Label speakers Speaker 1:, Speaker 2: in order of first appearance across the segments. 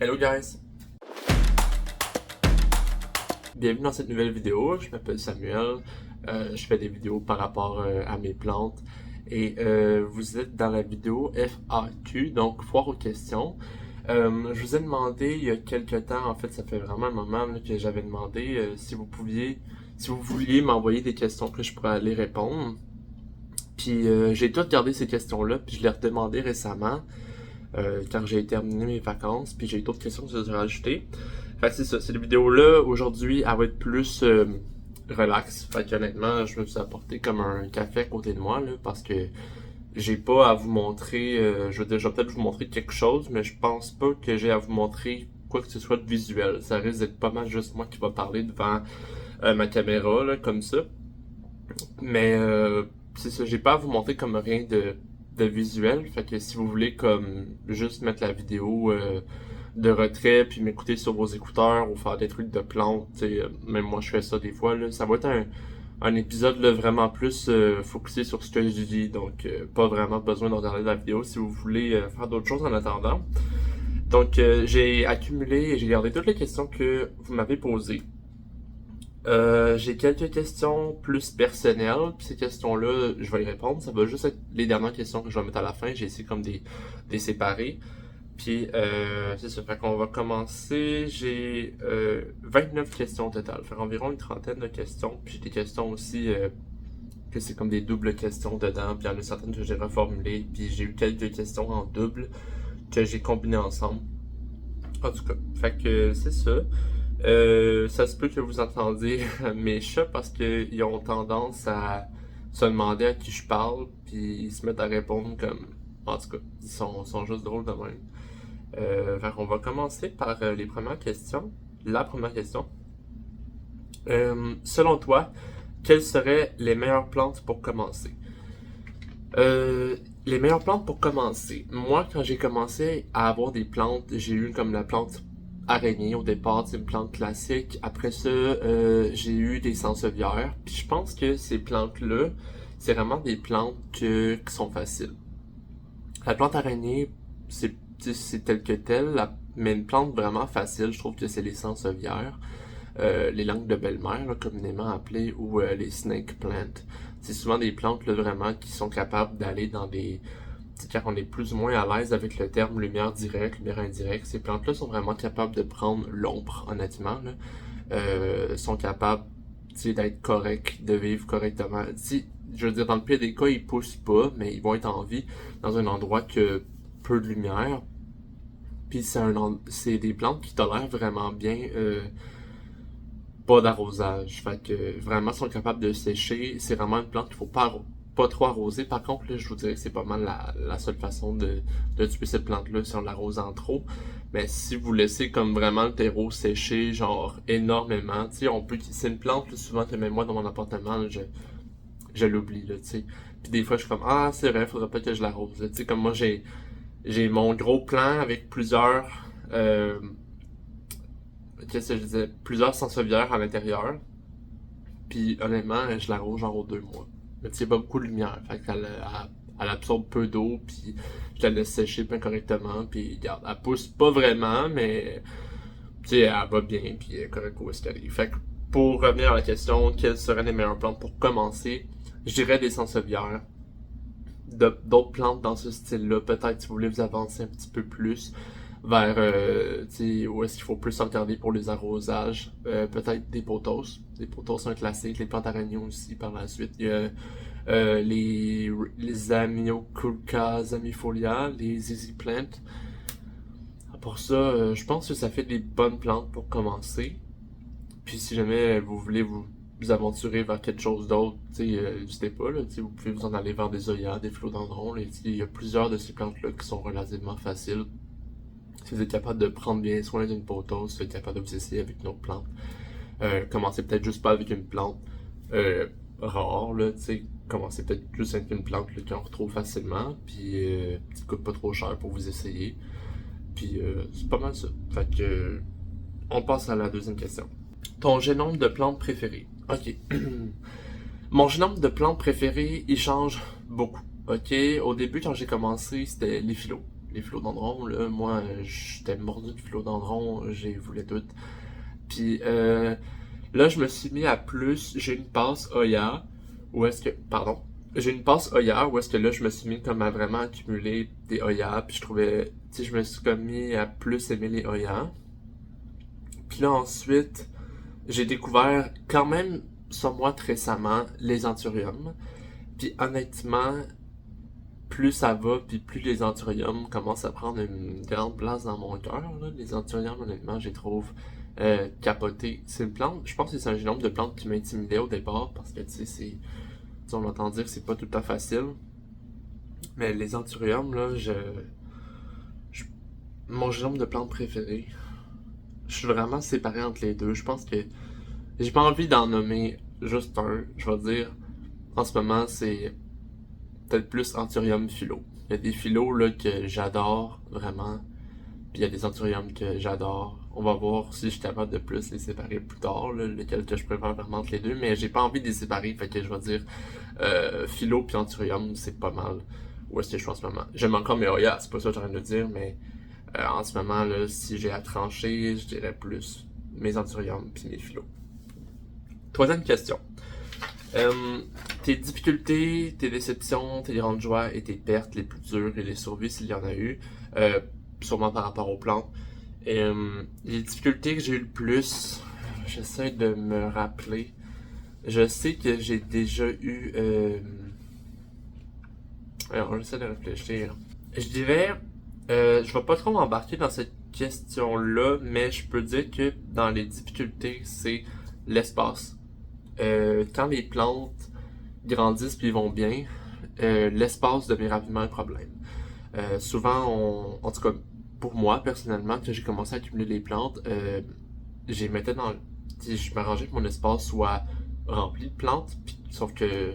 Speaker 1: Hello guys! Bienvenue dans cette nouvelle vidéo, je m'appelle Samuel, je fais des vidéos par rapport à mes plantes et vous êtes dans la vidéo FAQ, donc foire aux questions. Je vous ai demandé il y a quelques temps, en fait ça fait vraiment un moment là, que j'avais demandé si vous vouliez m'envoyer des questions que je pourrais aller répondre. Puis j'ai tout regardé ces questions-là, puis je les ai redemandées récemment. Quand j'ai terminé mes vacances, puis j'ai d'autres questions que je vais rajouter. Fait que c'est ça, cette vidéo-là, aujourd'hui, elle va être plus relax. Fait qu'honnêtement, je me suis apporté comme un café à côté de moi, là, parce que j'ai pas à vous montrer, je vais peut-être vous montrer quelque chose, mais je pense pas que j'ai à vous montrer quoi que ce soit de visuel. Ça risque d'être pas mal juste moi qui va parler devant ma caméra, là, comme ça. Mais c'est ça, j'ai pas à vous montrer comme rien de visuel. Fait que si vous voulez comme juste mettre la vidéo de retrait puis m'écouter sur vos écouteurs ou faire des trucs de plantes, même moi je fais ça des fois, là, ça va être un épisode là, vraiment plus focusé sur ce que je dis. Donc pas vraiment besoin de regarder la vidéo si vous voulez faire d'autres choses en attendant. Donc j'ai accumulé et j'ai gardé toutes les questions que vous m'avez posées. J'ai quelques questions plus personnelles, puis ces questions-là, je vais y répondre. Ça va juste être les dernières questions que je vais mettre à la fin. J'ai essayé comme des séparer. Puis, c'est ça. Fait qu'on va commencer. J'ai 29 questions au total. Fait environ une trentaine de questions. Puis j'ai des questions aussi que c'est comme des doubles questions dedans. Puis il y en a certaines que j'ai reformulées. Puis j'ai eu quelques questions en double que j'ai combinées ensemble. En tout cas, fait que c'est ça. Ça se peut que vous entendiez mes chats parce qu'ils ont tendance à se demander à qui je parle, puis ils se mettent à répondre comme... En tout cas, ils sont juste drôles de même. On va commencer par les premières questions. La première question. Selon toi, quelles seraient les meilleures plantes pour commencer? Les meilleures plantes pour commencer. Moi, quand j'ai commencé à avoir des plantes, j'ai eu comme la plante araignée au départ, c'est une plante classique. Après ça, j'ai eu des sansevieres. Puis je pense que ces plantes-là, c'est vraiment des plantes qui sont faciles. La plante araignée, c'est tel que tel, mais une plante vraiment facile, je trouve que c'est les sansevieres. Les langues de belle-mère, là, communément appelées, ou les snake plants. C'est souvent des plantes là, vraiment qui sont capables d'aller dans des... Car on est plus ou moins à l'aise avec le terme lumière directe, lumière indirecte, ces plantes-là sont vraiment capables de prendre l'ombre, honnêtement. Là. Sont capables d'être corrects, de vivre correctement. Je veux dire, dans le pire des cas, ils poussent pas, mais ils vont être en vie dans un endroit que peu de lumière. Puis c'est des plantes qui tolèrent vraiment bien pas d'arrosage. Fait que vraiment sont capables de sécher. C'est vraiment une plante qu'il faut pas trop arroser. Par contre, là, je vous dirais que c'est pas mal la seule façon de tuer cette plante-là si on l'arrose en trop. Mais si vous laissez comme vraiment le terreau sécher, genre énormément, tu sais, c'est une plante, là, souvent que même moi dans mon appartement, là, je l'oublie, là, tu sais. Puis des fois, je suis comme, ah, c'est vrai, faudrait pas que je l'arrose. Tu sais, comme moi, j'ai mon gros plan avec qu'est-ce que je disais, plusieurs sansevieres à l'intérieur. Puis honnêtement, je l'arrose genre aux 2 mois. Mais tu sais, pas beaucoup de lumière. Fait qu'elle elle absorbe peu d'eau, puis je la laisse sécher bien correctement. Puis regarde, elle pousse pas vraiment, mais tu sais, elle va bien, puis elle est correcte où est-ce qu'elle est. Fait que pour revenir à la question, quelles seraient les meilleures plantes pour commencer? Je dirais des sansevieres. D'autres plantes dans ce style-là, peut-être si vous voulez vous avancer un petit peu plus vers où est-ce qu'il faut plus regarder pour les arrosages. Peut-être des pothos. Les pothos sont un classique. Les plantes araignées aussi par la suite. Il y a les Amioculca zamifolia, les easy plants. Pour ça, je pense que ça fait des bonnes plantes pour commencer. Puis si jamais vous voulez vous aventurer vers quelque chose d'autre, n'hésitez pas, là, vous pouvez vous en aller vers des œillets, des philodendrons. Il y a plusieurs de ces plantes-là qui sont relativement faciles. Si vous êtes capable de prendre bien soin d'une pothos, si vous êtes capable de vous essayer avec une autre plante. Commencez peut-être juste pas avec une plante rare, là, commencez peut-être juste avec une plante qu'on retrouve facilement, puis qui coûte pas trop cher pour vous essayer. Puis c'est pas mal ça. Fait que on passe à la deuxième question. Ton génome de plantes préférées. Ok. Mon génome de plantes préférées, il change beaucoup. Ok. Au début, quand j'ai commencé, c'était les phyllos. les philodendrons, là. Moi, j'étais mordu de philodendrons, j'ai voulu tout. Puis là, je me suis mis à plus. J'ai une passe Oya, où est-ce que. Pardon. J'ai une passe Oya, où est-ce que là, je me suis mis comme à vraiment accumuler des Oya. Puis je trouvais. Tu sais, je me suis comme mis à plus aimer les Oya. Puis là, ensuite, j'ai découvert quand même, somewhat récemment, les anthuriums. Puis honnêtement, plus ça va, puis plus les anthuriums commencent à prendre une grande place dans mon cœur. Là. Les anthuriums, honnêtement, je les trouve capotés. C'est une plante, je pense que c'est un génome de plantes qui m'intimidait au départ, parce que, tu sais, on entend dire que c'est pas tout le temps facile. Mais les anthuriums, là, je- mon génome de plantes préféré, je suis vraiment séparé entre les deux. Je pense que j'ai pas envie d'en nommer juste un. Je vais dire, en ce moment, c'est peut-être plus Anthurium philo. Il y a des philos là, que j'adore vraiment, puis il y a des Anthuriums que j'adore. On va voir si je suis capable de plus les séparer plus tard, là, lesquels que je préfère vraiment entre les deux, mais j'ai pas envie de les séparer, fait que je vais dire philo puis Anthurium, c'est pas mal. Où est-ce que je suis en ce moment? J'aime encore mes Hoya, c'est pas ça que j'ai envie de dire, mais en ce moment, là, si j'ai à trancher, je dirais plus mes Anthuriums puis mes philos. Troisième question. Tes difficultés, tes déceptions, tes grandes joies et tes pertes les plus dures et les survies s'il y en a eu, sûrement par rapport aux plantes. Les difficultés que j'ai eu le plus, j'essaie de me rappeler. Je sais que j'ai déjà eu... alors, j'essaie de réfléchir. Je dirais, je vais pas trop m'embarquer dans cette question-là, mais je peux dire que dans les difficultés, c'est l'espace. Quand les plantes grandissent puis vont bien, l'espace devient rapidement un problème. Souvent, en tout cas pour moi personnellement, quand j'ai commencé à accumuler les plantes, j'ai mettais dans, je m'arrangeais que mon espace soit rempli de plantes, sauf que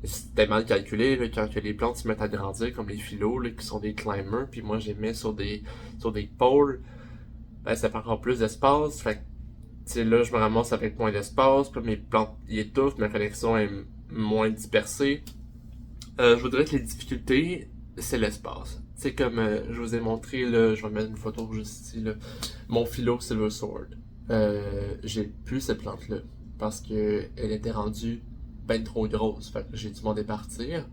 Speaker 1: c'était mal calculé là, quand que les plantes se mettent à grandir comme les phyllos là, qui sont des climbers, puis moi j'ai mis sur des pôles, ben, ça prend encore plus d'espace, fait que là, je me ramasse avec moins d'espace, puis mes plantes y étouffent, ma connexion est moins dispersée. Je voudrais que les difficultés, c'est l'espace. C'est comme je vous ai montré, là, je vais mettre une photo juste ici, là, mon philo Silver Sword. J'ai plus cette plante-là, parce que elle était rendue ben trop grosse, fait que j'ai dû m'en départir.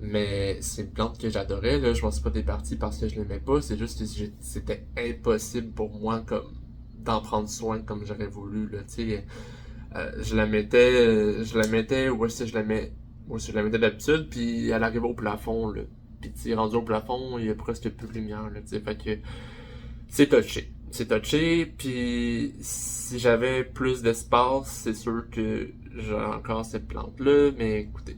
Speaker 1: Mais c'est une plante que j'adorais, là, je m'en suis pas départi parce que je l'aimais pas, c'est juste que c'était impossible pour moi comme d'en prendre soin comme j'aurais voulu, là, tu sais. Je la mettais où est-ce que je la mets, où est-ce que je la mettais d'habitude, puis elle arrivait au plafond, là. Puis tu sais, rendu au plafond, il y a presque plus de lumière, là, tu sais, fait que c'est touché. C'est touché, puis si j'avais plus d'espace, c'est sûr que j'aurais encore cette plante-là, mais écoutez.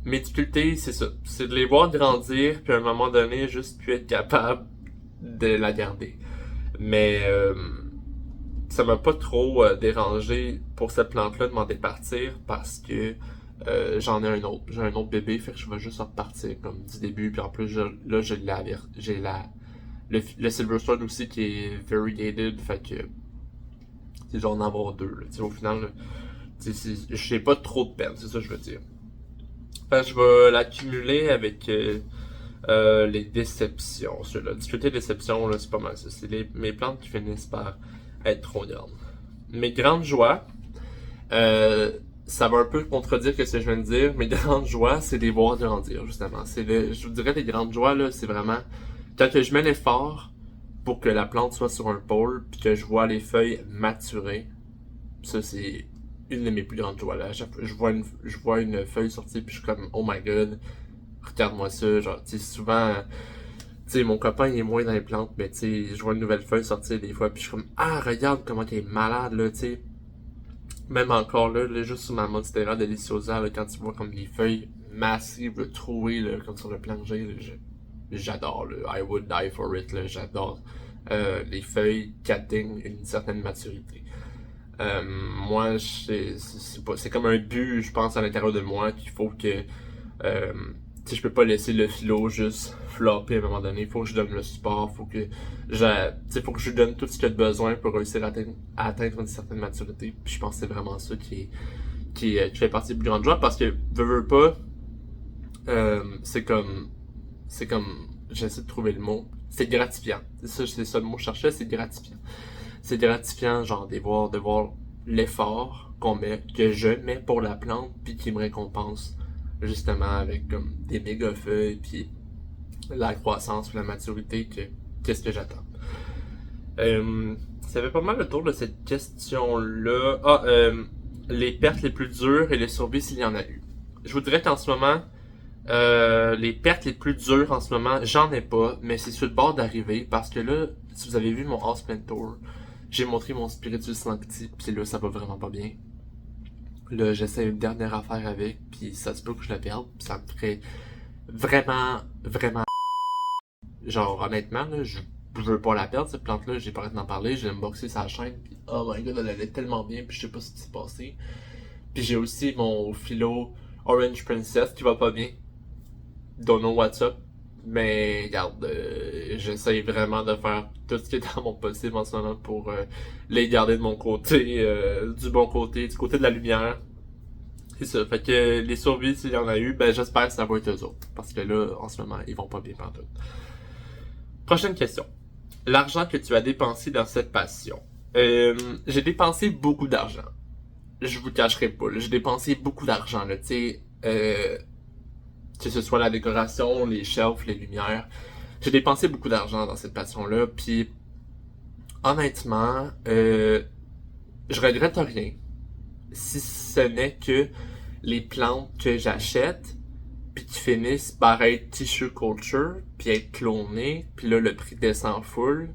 Speaker 1: Mes difficultés, c'est ça. C'est de les voir grandir, puis à un moment donné, juste plus être capable de la garder. Mais ça m'a pas trop dérangé pour cette plante-là de m'en départir parce que j'en ai un autre. J'ai un autre bébé, fait que je vais juste repartir comme du début. Puis en plus, là, j'ai le Silver Sword aussi qui est variegated, fait que je vais en avoir deux. Là. Au final, j'ai pas trop de peine, c'est ça que je veux dire. Fait que je vais l'accumuler avec les déceptions. La difficulté de déception, là, c'est pas mal ça. C'est mes plantes qui finissent par être trop grandes. Mes grandes joies, ça va un peu contredire ce que je viens de dire. Mes grandes joies, c'est de les voir grandir, justement. Je vous dirais, les grandes joies, là, c'est vraiment quand que je mets l'effort pour que la plante soit sur un pôle, puis que je vois les feuilles maturer. Ça, c'est une de mes plus grandes joies. Là. Je vois une feuille sortir, puis je suis comme, oh my god, regarde-moi ça. Genre, tu sais, souvent, tu sais, mon copain, il est moins dans les plantes, mais tu sais, je vois une nouvelle feuille sortir des fois, puis je suis comme, ah, regarde comment elle est malade, là, tu sais. Même encore là, juste sur ma Monstera Deliciosa, là, quand tu vois comme des feuilles massives, trouées, là, comme sur le plan que j'ai, là, j'adore, là. I would die for it, là, j'adore. Les feuilles qui atteignent une certaine maturité. Moi, c'est comme un but, je pense, à l'intérieur de moi qu'il faut que je peux pas laisser le philo juste flopper à un moment donné. Il faut que je donne le support, faut que faut que je lui donne tout ce qu'il a besoin pour réussir à atteindre une certaine maturité. Puis je pense que c'est vraiment ça qui fait partie du plus grande joie parce que veux pas, c'est comme j'essaie de trouver le mot. C'est gratifiant. C'est ça le mot que je cherchais, c'est gratifiant. C'est gratifiant, genre, de voir l'effort qu'on met, que je mets pour la plante, puis qui me récompense, justement, avec comme des méga feuilles, puis la croissance ou la maturité qu'est-ce que j'attends. Ça fait pas mal le tour de cette question-là. Les pertes les plus dures et les survies s'il y en a eu. Je vous dirais qu'en ce moment, les pertes les plus dures en ce moment, j'en ai pas, mais c'est sur le bord d'arriver parce que là, si vous avez vu mon House Plant Tour, j'ai montré mon Spiritus Sancti, puis là, ça va vraiment pas bien. Là, j'essaie une dernière affaire avec, puis ça se peut que je la perde, puis ça me ferait vraiment. Genre, honnêtement, là, je veux pas la perdre, cette plante-là, j'ai pas arrêté d'en parler, j'ai unboxé sa chaîne, puis oh my god, elle allait tellement bien, puis je sais pas ce qui s'est passé. Puis j'ai aussi mon philo Orange Princess qui va pas bien. Don't know what's up. Mais regarde, j'essaye vraiment de faire tout ce qui est dans mon possible en ce moment pour les garder de mon côté, du bon côté, du côté de la lumière. C'est ça. Fait que les survies, s'il y en a eu, ben j'espère que ça va être eux autres. Parce que là, en ce moment, ils vont pas bien pantoute. Prochaine question. L'argent que tu as dépensé dans cette passion. J'ai dépensé beaucoup d'argent. Je vous cacherai pas, là, j'ai dépensé beaucoup d'argent, là, tu sais, que ce soit la décoration, les shelves, les lumières. J'ai dépensé beaucoup d'argent dans cette passion-là, puis honnêtement, je regrette rien, si ce n'est que les plantes que j'achète, puis qui finissent par être tissue culture, puis être clonées, puis là, le prix descend full,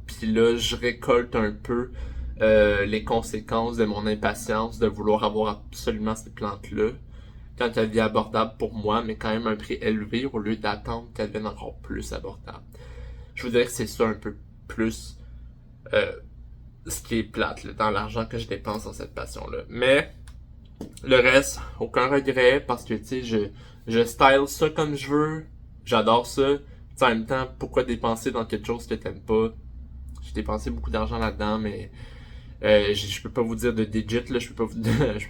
Speaker 1: puis là, je récolte un peu les conséquences de mon impatience de vouloir avoir absolument ces plantes-là quand elles deviennent abordables pour moi, mais quand même un prix élevé au lieu d'attendre qu'elles deviennent encore plus abordables. Je vous dirais que c'est ça un peu plus ce qui est plate là, dans l'argent que je dépense dans cette passion-là. Mais le reste, aucun regret parce que tu sais, je style ça comme je veux, j'adore ça. T'sais, en même temps, pourquoi dépenser dans quelque chose que t'aimes pas? J'ai dépensé beaucoup d'argent là-dedans, mais je peux pas vous dire de digit, là, je peux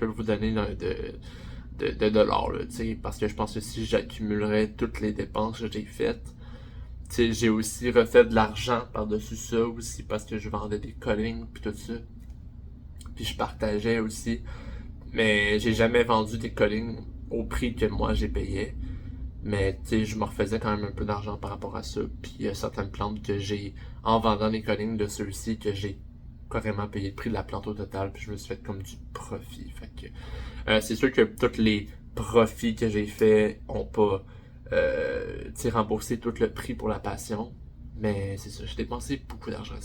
Speaker 1: vous donner là, de dollars, là, tu sais, parce que je pense que si j'accumulerais toutes les dépenses que j'ai faites, tu sais, j'ai aussi refait de l'argent par-dessus ça aussi, parce que je vendais des collings puis tout ça. Puis je partageais aussi, mais j'ai jamais vendu des collings au prix que moi j'ai payé. Mais tu sais, je me refaisais quand même un peu d'argent par rapport à ça. Puis il y a certaines plantes que j'ai, en vendant les collings de ceux-ci, que j'ai carrément payé le prix de la plante au total, puis je me suis fait comme du profit. Fait que c'est sûr que tous les profits que j'ai fait ont pas remboursé tout le prix pour la passion. Mais c'est ça, j'ai dépensé beaucoup d'argent.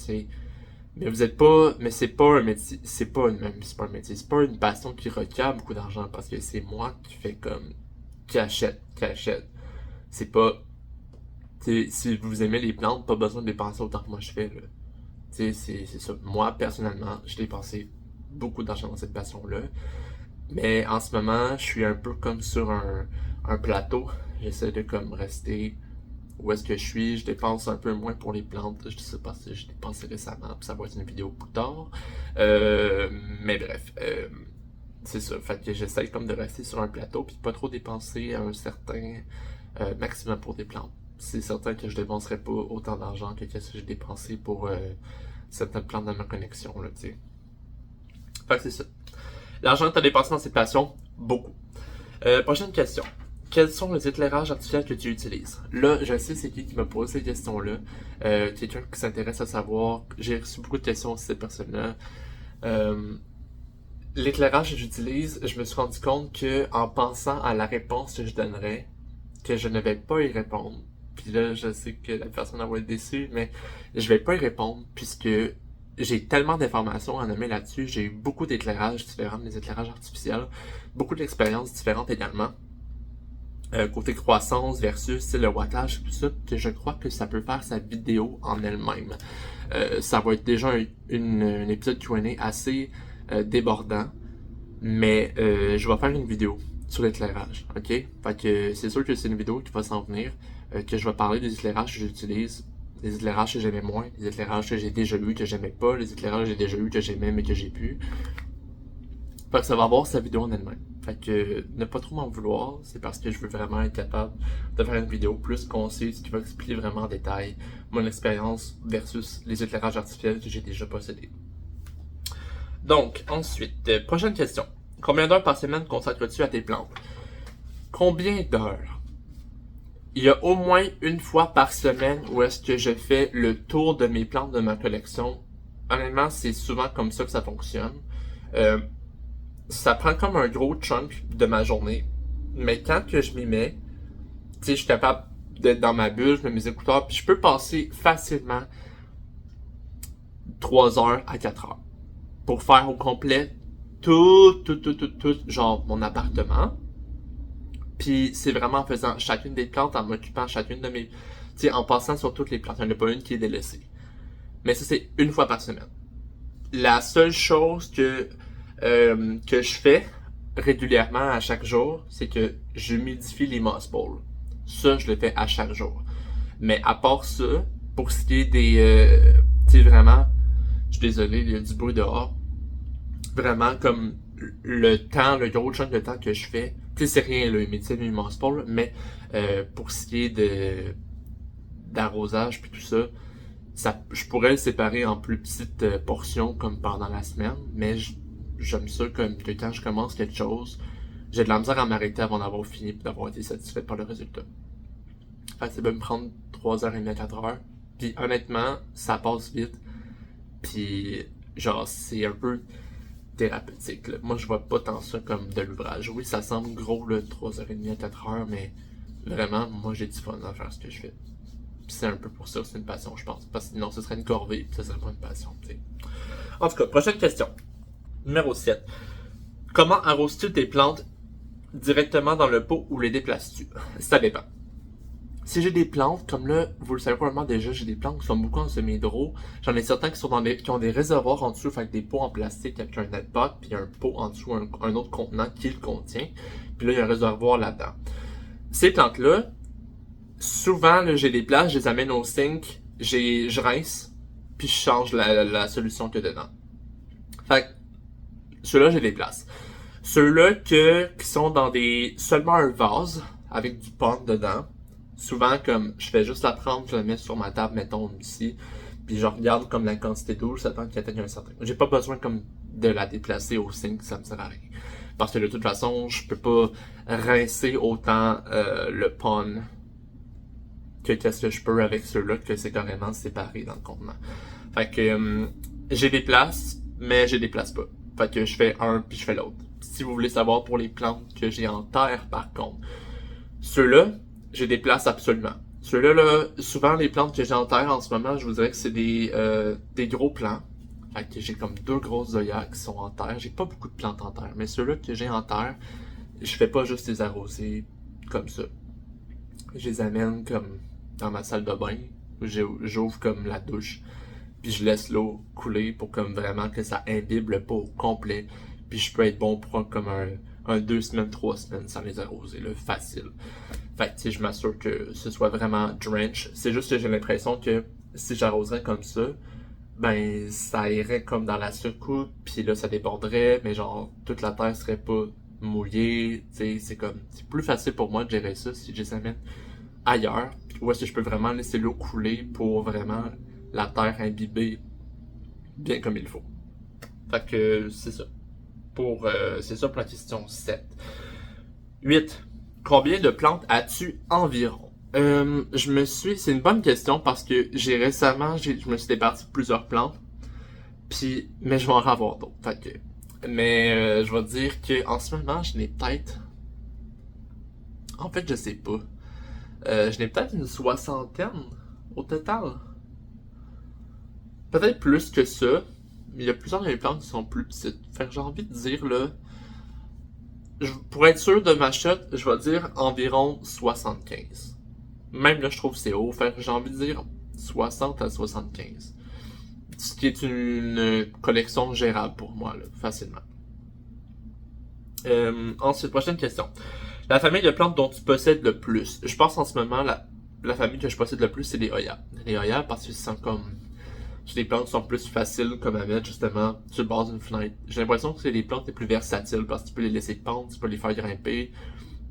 Speaker 1: Mais vous êtes pas. Mais c'est pas un métier. C'est pas un métier. C'est pas une passion qui requiert beaucoup d'argent parce que c'est moi qui fais comme. Qui achète. C'est pas. Si vous aimez les plantes, pas besoin de dépenser autant que moi je fais. Là. C'est ça. Moi, personnellement, j'ai dépensé beaucoup d'argent dans cette passion-là. Mais en ce moment, je suis un peu comme sur un plateau. J'essaie de comme rester où est-ce que je suis. Je dépense un peu moins pour les plantes. Je dis ça parce que j'ai dépensé récemment, puis ça va être une vidéo plus tard. Mais bref, c'est ça. Fait que j'essaie comme de rester sur un plateau, puis pas trop dépenser un certain maximum pour des plantes. C'est certain que je dépenserai pas autant d'argent que ce que j'ai dépensé pour certaines plantes dans ma connexion, là, tu sais. Fait que c'est ça. L'argent que tu as dépensé dans cette passion, beaucoup. Prochaine question. Quels sont les éclairages artificiels que tu utilises? Là, je sais c'est qui m'a posé ces questions-là. Quelqu'un qui s'intéresse à savoir. J'ai reçu beaucoup de questions aussi, cette personne-là. L'éclairage que j'utilise, je me suis rendu compte que en pensant à la réponse que je donnerais, que je ne vais pas y répondre. Puis là, je sais que la personne va être déçue, mais je vais pas y répondre puisque j'ai tellement d'informations à nommer là-dessus. J'ai eu beaucoup d'éclairages différents, des éclairages artificiels, beaucoup d'expériences différentes également. Côté croissance versus le wattage, tout ça, que je crois que ça peut faire sa vidéo en elle-même. Ça va être déjà un épisode Q&A assez débordant, mais je vais faire une vidéo sur l'éclairage, ok? Fait que c'est sûr que c'est une vidéo qui va s'en venir, que je vais parler des éclairages que j'utilise, des éclairages que j'aimais moins, des éclairages que j'ai déjà eu que j'aimais pas, les éclairages que j'ai déjà eu que j'aimais mais que j'ai pu. Fait que ça va avoir sa vidéo en elle-même. Fait que ne pas trop m'en vouloir, c'est parce que je veux vraiment être capable de faire une vidéo plus concise qui va expliquer vraiment en détail mon expérience versus les éclairages artificiels que j'ai déjà possédés. Donc, ensuite, prochaine question. Combien d'heures par semaine consacres-tu à tes plantes? Combien d'heures? Il y a au moins une fois par semaine où est-ce que je fais le tour de mes plantes de ma collection. Honnêtement, c'est souvent comme ça que ça fonctionne. Ça prend comme un gros chunk de ma journée. Mais quand que je m'y mets, tu sais, je suis capable d'être dans ma bulle, je mets mes écouteurs, puis je peux passer facilement 3 heures à 4 heures pour faire au complet tout, genre mon appartement. Puis c'est vraiment en faisant chacune des plantes, en m'occupant chacune de mes... Tu sais, en passant sur toutes les plantes. Il n'y en a pas une qui est délaissée. Mais ça, c'est une fois par semaine. La seule chose que je fais régulièrement à chaque jour, c'est que j'humidifie les moss balls. Ça, je le fais à chaque jour. Mais à part ça, pour ce qui est des... tu sais, vraiment... Je suis désolé, il y a du bruit dehors. Vraiment, comme le gros chunk de temps que je fais, tu sais, c'est rien, là, humidifie les moss balls, mais pour ce qui est d'arrosage puis tout ça, je pourrais le séparer en plus petites portions comme pendant la semaine, mais j'aime ça comme que quand je commence quelque chose, j'ai de la misère à m'arrêter avant d'avoir fini et d'avoir été satisfait par le résultat. Fait que ça peut me prendre 3h30 à 4h. Puis honnêtement, ça passe vite. Puis genre, c'est un peu thérapeutique, là. Moi, je vois pas tant ça comme de l'ouvrage. Oui, ça semble gros, là, 3h30 à 4h, mais vraiment, moi, j'ai du fun à faire ce que je fais. Puis c'est un peu pour ça que c'est une passion, je pense. Parce que sinon, ce serait une corvée, puis ça serait pas une passion, t'sais. En tout cas, prochaine question. Numéro 7. Comment arroses-tu tes plantes directement dans le pot ou les déplaces-tu? Ça dépend. Si j'ai des plantes, comme là, vous le savez probablement déjà, j'ai des plantes qui sont beaucoup en semi-hydro. J'en ai certains qui ont des réservoirs en dessous, fait des pots en plastique avec un net pot, puis un pot en dessous, un autre contenant qui le contient. Puis là, il y a un réservoir là-dedans. Ces plantes-là, souvent, là, j'ai des places, je les amène au sink, je rince, puis je change la solution qu'il y a dedans. Fait que, ceux-là, j'ai des places. Ceux-là qui sont dans seulement un vase, avec du pot dedans, souvent, comme, je fais juste la prendre, je la mets sur ma table, mettons, ici, puis je regarde comme la quantité d'eau, j'attends qu'elle atteigne un certain... J'ai pas besoin, comme, de la déplacer au sink, ça me sert à rien. Parce que de toute façon, je peux pas rincer autant le pond que qu'est-ce que je peux avec ceux-là, que c'est carrément séparé dans le contenant. Fait que j'ai des places, mais je les déplace pas. Fait que je fais un, puis je fais l'autre. Si vous voulez savoir pour les plantes que j'ai en terre, par contre, ceux-là, je les déplace absolument. Ceux-là, là, souvent les plantes que j'ai en terre en ce moment, je vous dirais que c'est des gros plants. Fait que j'ai comme 2 grosses zoyas qui sont en terre. J'ai pas beaucoup de plantes en terre, mais ceux-là que j'ai en terre, je fais pas juste les arroser comme ça. Je les amène comme dans ma salle de bain, j'ouvre comme la douche, puis je laisse l'eau couler pour comme vraiment que ça imbibe le pot au complet, puis je peux être bon pour comme un 2 semaines, 3 semaines sans les arroser, là, facile. Fait que, tu sais, je m'assure que ce soit vraiment drench. C'est juste que j'ai l'impression que si j'arroserais comme ça, ben, ça irait comme dans la secoupe, puis là, ça déborderait, mais genre, toute la terre serait pas mouillée, tu sais, c'est plus facile pour moi de gérer ça si je les amène ailleurs, où est-ce que je peux vraiment laisser l'eau couler pour vraiment la terre imbiber bien comme il faut. Fait que c'est ça. C'est ça pour la question 7. 8. Combien de plantes as-tu environ? C'est une bonne question parce que je me suis départi de plusieurs plantes, mais je vais en avoir d'autres. Fait que, je vais dire que en ce moment, je n'ai peut-être, en fait, je sais pas. Je n'ai peut-être une 60aine au total. Peut-être plus que ça, mais il y a plusieurs de mes plantes qui sont plus petites. Fait que j'ai envie de dire là, pour être sûr de ma shot, je vais dire environ 75. Même là, je trouve que c'est haut. Fait que j'ai envie de dire 60 à 75. Ce qui est une collection gérable pour moi, là, facilement. Ensuite, prochaine question. La famille de plantes dont tu possèdes le plus. Je pense en ce moment, la famille que je possède le plus, c'est les Hoya. Les Hoya, parce qu'ils sont comme C'est des plantes qui sont plus faciles comme à mettre justement sur le bord d'une fenêtre. J'ai l'impression que c'est les plantes les plus versatiles parce que tu peux les laisser pendre, tu peux les faire grimper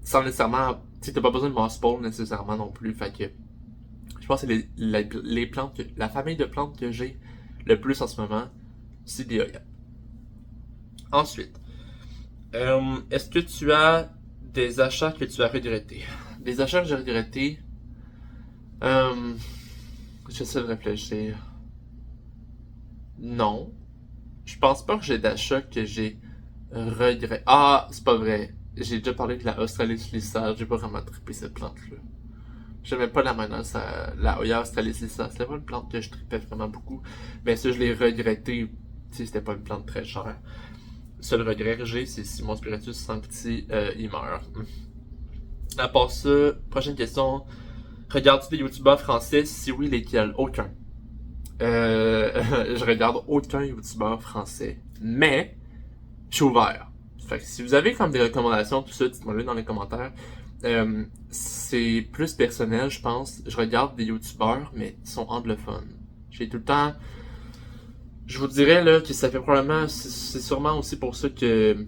Speaker 1: sans nécessairement, tu sais, t'as pas besoin de moss pole nécessairement non plus. Fait que je pense que c'est les plantes, la famille de plantes que j'ai le plus en ce moment, c'est des Hoya. Ensuite, est-ce que tu as des achats que tu as regrettés? Des achats que j'ai regrettés, j'essaie de réfléchir. Non. Je pense pas que j'ai d'achats que j'ai regretté. Ah, c'est pas vrai. J'ai déjà parlé de la Australis, j'ai pas vraiment trippé cette plante-là. J'aimais pas la manière, la Hoya Australis, c'était pas une plante que je trippais vraiment beaucoup. Mais ça, je l'ai regretté. Tu sais, c'était pas une plante très chère. Le seul regret que j'ai, c'est si mon spiritus sancti, il meurt. À part ça, prochaine question. Regardes-tu des youtubeurs français? Si oui, lesquels? Aucun. Je regarde aucun youtubeur français. Mais, je suis ouvert. Fait que si vous avez comme des recommandations, tout ça, dites-moi-le dans les commentaires. C'est plus personnel, je pense. Je regarde des youtubeurs, mais ils sont anglophones. J'ai tout le temps... Je vous dirais là que ça fait probablement... C'est sûrement aussi pour ça que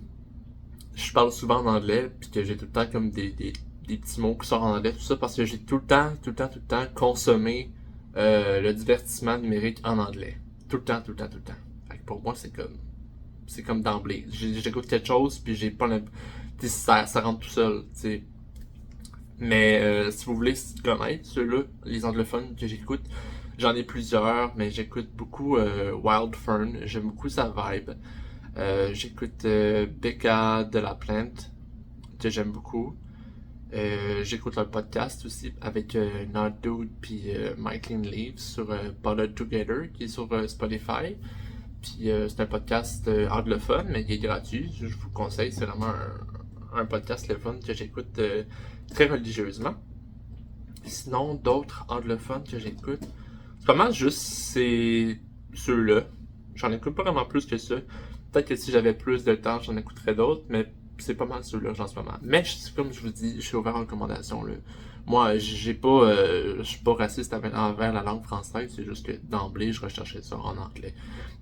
Speaker 1: je parle souvent en anglais, puis que j'ai tout le temps comme des petits mots qui sortent en anglais, tout ça, parce que j'ai tout le temps consommé le divertissement numérique en anglais. Tout le temps. Fait que pour moi, c'est comme d'emblée. J'écoute quelque chose, puis j'ai pas ça rentre tout seul, tu sais. Mais si vous voulez connaître ceux-là, les anglophones que j'écoute, j'en ai plusieurs, mais j'écoute beaucoup Wild Fern, j'aime beaucoup sa vibe. J'écoute Becca de la Plante, que j'aime beaucoup. J'écoute leur podcast aussi avec Not Dude puis Mike Clean Leaves sur Ballad Together qui est sur Spotify. Puis c'est un podcast anglophone, mais il est gratuit. Je vous conseille, c'est vraiment un podcast le fun que j'écoute très religieusement. Sinon, d'autres anglophones que j'écoute, c'est pas mal juste ceux-là. J'en écoute pas vraiment plus que ça. Peut-être que si j'avais plus de temps, j'en écouterais d'autres, mais c'est pas mal ceux-là en ce moment. Mais comme je vous dis, je suis ouvert en recommandations. Là. Moi, je suis pas raciste envers la langue française, c'est juste que d'emblée, je recherchais ça en anglais.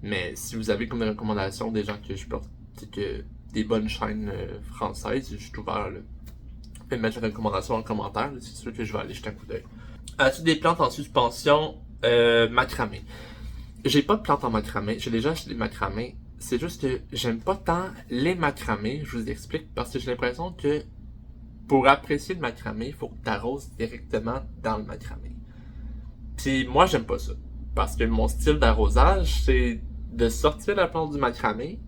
Speaker 1: Mais si vous avez comme des recommandations des gens que je porte, que des bonnes chaînes françaises, je suis ouvert. Là. Vous pouvez mettre les recommandations en commentaire, c'est sûr que je vais aller jeter un coup d'œil. As-tu des plantes en suspension macramé? J'ai pas de plantes en macramé, j'ai déjà acheté des macramés. C'est juste que j'aime pas tant les macramés, je vous explique, parce que j'ai l'impression que pour apprécier le macramé, il faut que tu arroses directement dans le macramé. Puis moi, j'aime pas ça. Parce que mon style d'arrosage, c'est de sortir la plante du macramé,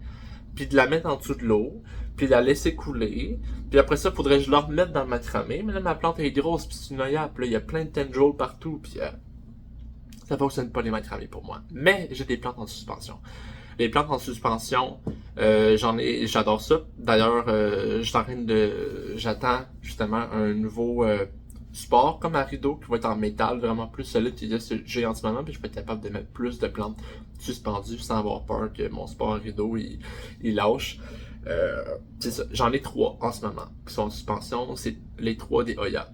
Speaker 1: puis de la mettre en dessous de l'eau, puis de la laisser couler. Puis après ça, faudrait que je la remette dans le macramé. Mais là, ma plante est grosse, puis c'est une Hoya, puis là, il y a plein de tendrils partout, puis ça fonctionne pas les macramés pour moi. Mais j'ai des plantes en suspension. Les plantes en suspension, j'adore ça. D'ailleurs, j'attends justement un nouveau support comme un rideau qui va être en métal, vraiment plus solide que ce que j'ai en ce moment, puis je vais être capable de mettre plus de plantes suspendues sans avoir peur que mon support rideau il lâche. C'est ça. J'en ai 3 en ce moment qui sont en suspension. C'est les 3 des Hoya.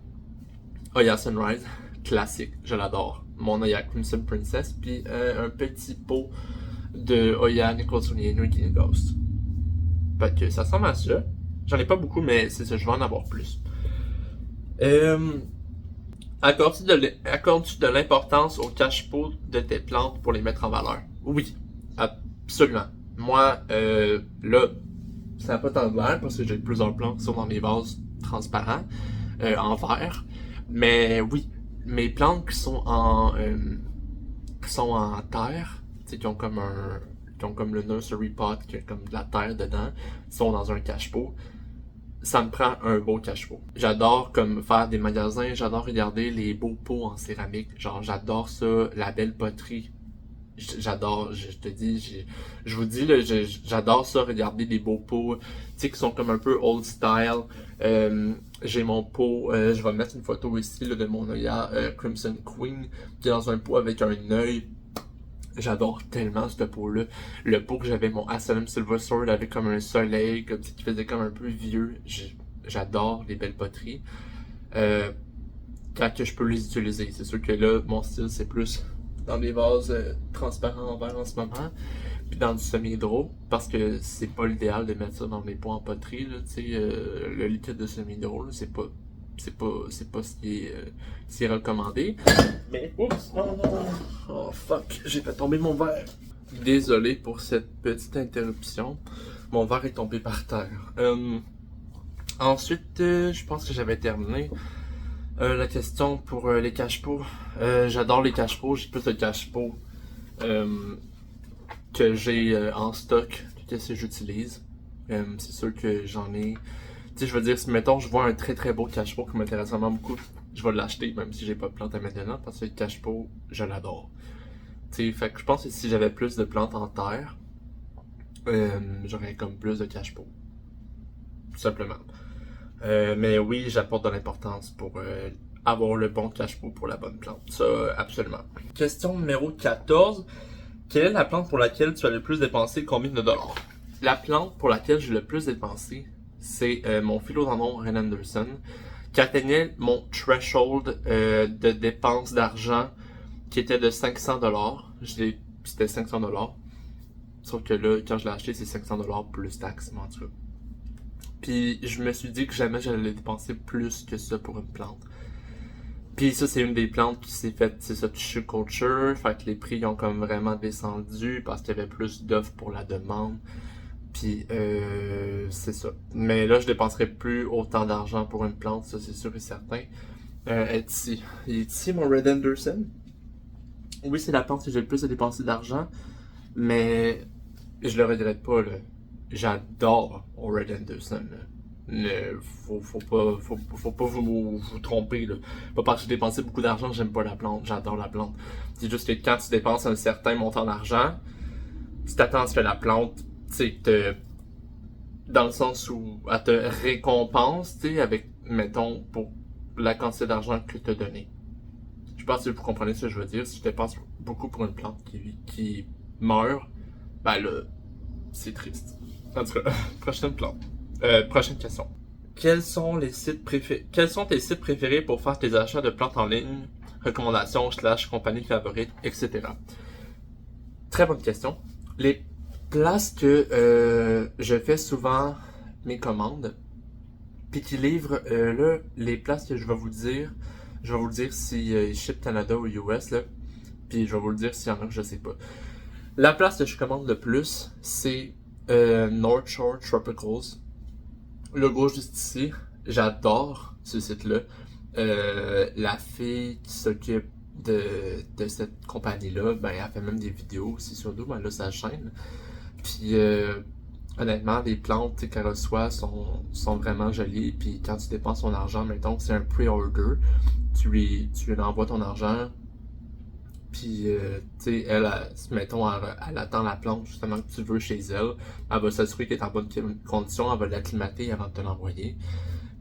Speaker 1: Hoya Sunrise, classique, je l'adore. Mon Hoya Crimson Princess, puis un petit pot de Hoya Nicholsonian Guinea Ghost. Fait que ça ressemble à ça. J'en ai pas beaucoup, mais c'est ça, je vais en avoir plus. Accordes-tu de l'importance au cache-pot de tes plantes pour les mettre en valeur? Oui, absolument. Moi, là, ça n'a pas tant de l'air parce que j'ai plusieurs plantes qui sont dans mes vases transparents, en verre. Mais oui, mes plantes qui sont en terre, qui ont comme le nursery pot, qui a comme de la terre dedans, sont dans un cache-pot. Ça me prend un beau cache-pot. J'adore comme faire des magasins, j'adore regarder les beaux pots en céramique. Genre, j'adore ça, la belle poterie. J'adore, je te dis, je vous dis, là, j'adore ça, regarder des beaux pots, tu sais, qui sont comme un peu old style. J'ai mon pot, je vais mettre une photo ici là, de mon Hoya Crimson Queen, qui est dans un pot avec un œil. J'adore tellement ce pot-là. Le pot que j'avais, mon Asylum Silver Sword, avec comme un soleil, comme qui faisait comme un peu vieux. J'adore les belles poteries. Quand que je peux les utiliser. C'est sûr que là, mon style, c'est plus dans des vases transparents en verre en ce moment, puis dans du semi-hydro, parce que c'est pas l'idéal de mettre ça dans des pots en poterie, là, tu sais, le liquide de semi-hydro, là, c'est pas ce qui est recommandé. Mais, oups, oh non, oh fuck, j'ai fait tomber mon verre. Désolé pour cette petite interruption, mon verre est tombé par terre. Ensuite, je pense que j'avais terminé. La question pour les cache-pots. J'adore les cache-pots. J'ai plus de cache-pots que j'ai en stock que ce que j'utilise. C'est sûr que j'en ai. Tu sais, je veux dire, si mettons, je vois un très très beau cache-pot qui m'intéresse vraiment beaucoup, je vais l'acheter même si j'ai pas de plantes à mettre dedans parce que le cache-pot, je l'adore. Tu sais, fait que je pense que si j'avais plus de plantes en terre, j'aurais comme plus de cache-pots. Tout simplement. Mais oui, j'apporte de l'importance pour avoir le bon cache-pot pour la bonne plante. Ça, absolument. Question numéro 14. Quelle est la plante pour laquelle tu as le plus dépensé combien de dollars? La plante pour laquelle j'ai le plus dépensé, c'est mon philodendron Ren Anderson, qui atteignait mon threshold de dépenses d'argent qui était de 500$. C'était 500$. Sauf que là, quand je l'ai acheté, c'est 500$ plus taxes, en tout cas. Puis je me suis dit que jamais j'allais dépenser plus que ça pour une plante. Puis ça, c'est une des plantes qui s'est faite, c'est ça, tissue culture. Fait que les prix ont comme vraiment descendu parce qu'il y avait plus d'offres pour la demande. Puis c'est ça. Mais là, je dépenserai plus autant d'argent pour une plante, ça c'est sûr et certain. Ici. Il est ici mon Red Anderson. Oui, c'est la plante que j'ai le plus dépensé d'argent. Mais je le regrette pas, là. J'adore Red Anderson. Faut pas vous tromper, là. Pas parce que j'ai dépensé beaucoup d'argent, j'aime pas la plante. J'adore la plante. C'est juste que quand tu dépenses un certain montant d'argent, tu t'attends à ce que la plante, tu sais, dans le sens où elle te récompense, tu sais, avec, mettons, pour la quantité d'argent que tu as donné. Je pense que vous comprenez ce que je veux dire. Si je dépense beaucoup pour une plante qui meurt, ben là, c'est triste. En tout cas, prochaine question. Quels sont tes sites préférés pour faire tes achats de plantes en ligne, recommandations, compagnie favorite, etc. Très bonne question. Les places que je fais souvent mes commandes, puis qui livrent là, les places que je vais vous dire si ils ship Canada ou US, là, puis je vais vous le dire s'il y en a que je sais pas. La place que je commande le plus, c'est North Shore Tropicals. Le logo juste ici. J'adore ce site-là. La fille qui s'occupe de cette compagnie-là, ben, elle fait même des vidéos aussi sur nous, ben, là, sa chaîne. Puis, honnêtement, les plantes qu'elle reçoit sont vraiment jolies. Puis, quand tu dépenses ton argent, mettons que c'est un pre-order, tu lui envoies ton argent. Puis, tu sais, mettons, elle attend la plante justement que tu veux chez elle. Elle va s'assurer qu'elle est en bonne condition, elle va l'acclimater avant de te l'envoyer.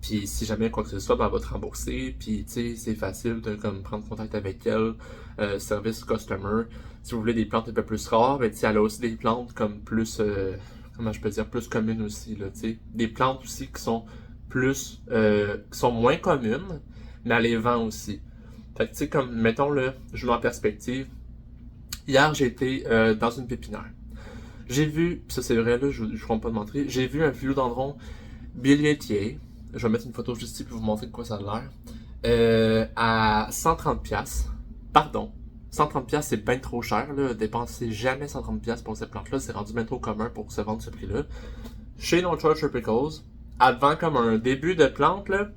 Speaker 1: Puis, si jamais quoi que ce soit, ben, elle va te rembourser. Puis, tu sais, c'est facile de comme, prendre contact avec elle. Service customer. Si vous voulez des plantes un peu plus rares, ben, tu sais, elle a aussi des plantes comme plus, comment je peux dire, plus communes aussi, là, tu sais. Des plantes aussi qui sont plus, qui sont moins communes, mais elle les vend aussi. Fait que tu sais, comme, mettons là, je mets en perspective. Hier, j'ai été dans une pépinière. J'ai vu, ça c'est vrai là, je ne compte pas de mentir, j'ai vu un philodendron billettier. Je vais mettre une photo juste ici pour vous montrer de quoi ça a l'air. À 130$. Pardon. 130$, c'est bien trop cher, là. Dépensez jamais 130$ pour cette plante-là. C'est rendu bien trop commun pour se vendre ce prix-là. Chez No Church Tropicals, avant comme un début de plante, là,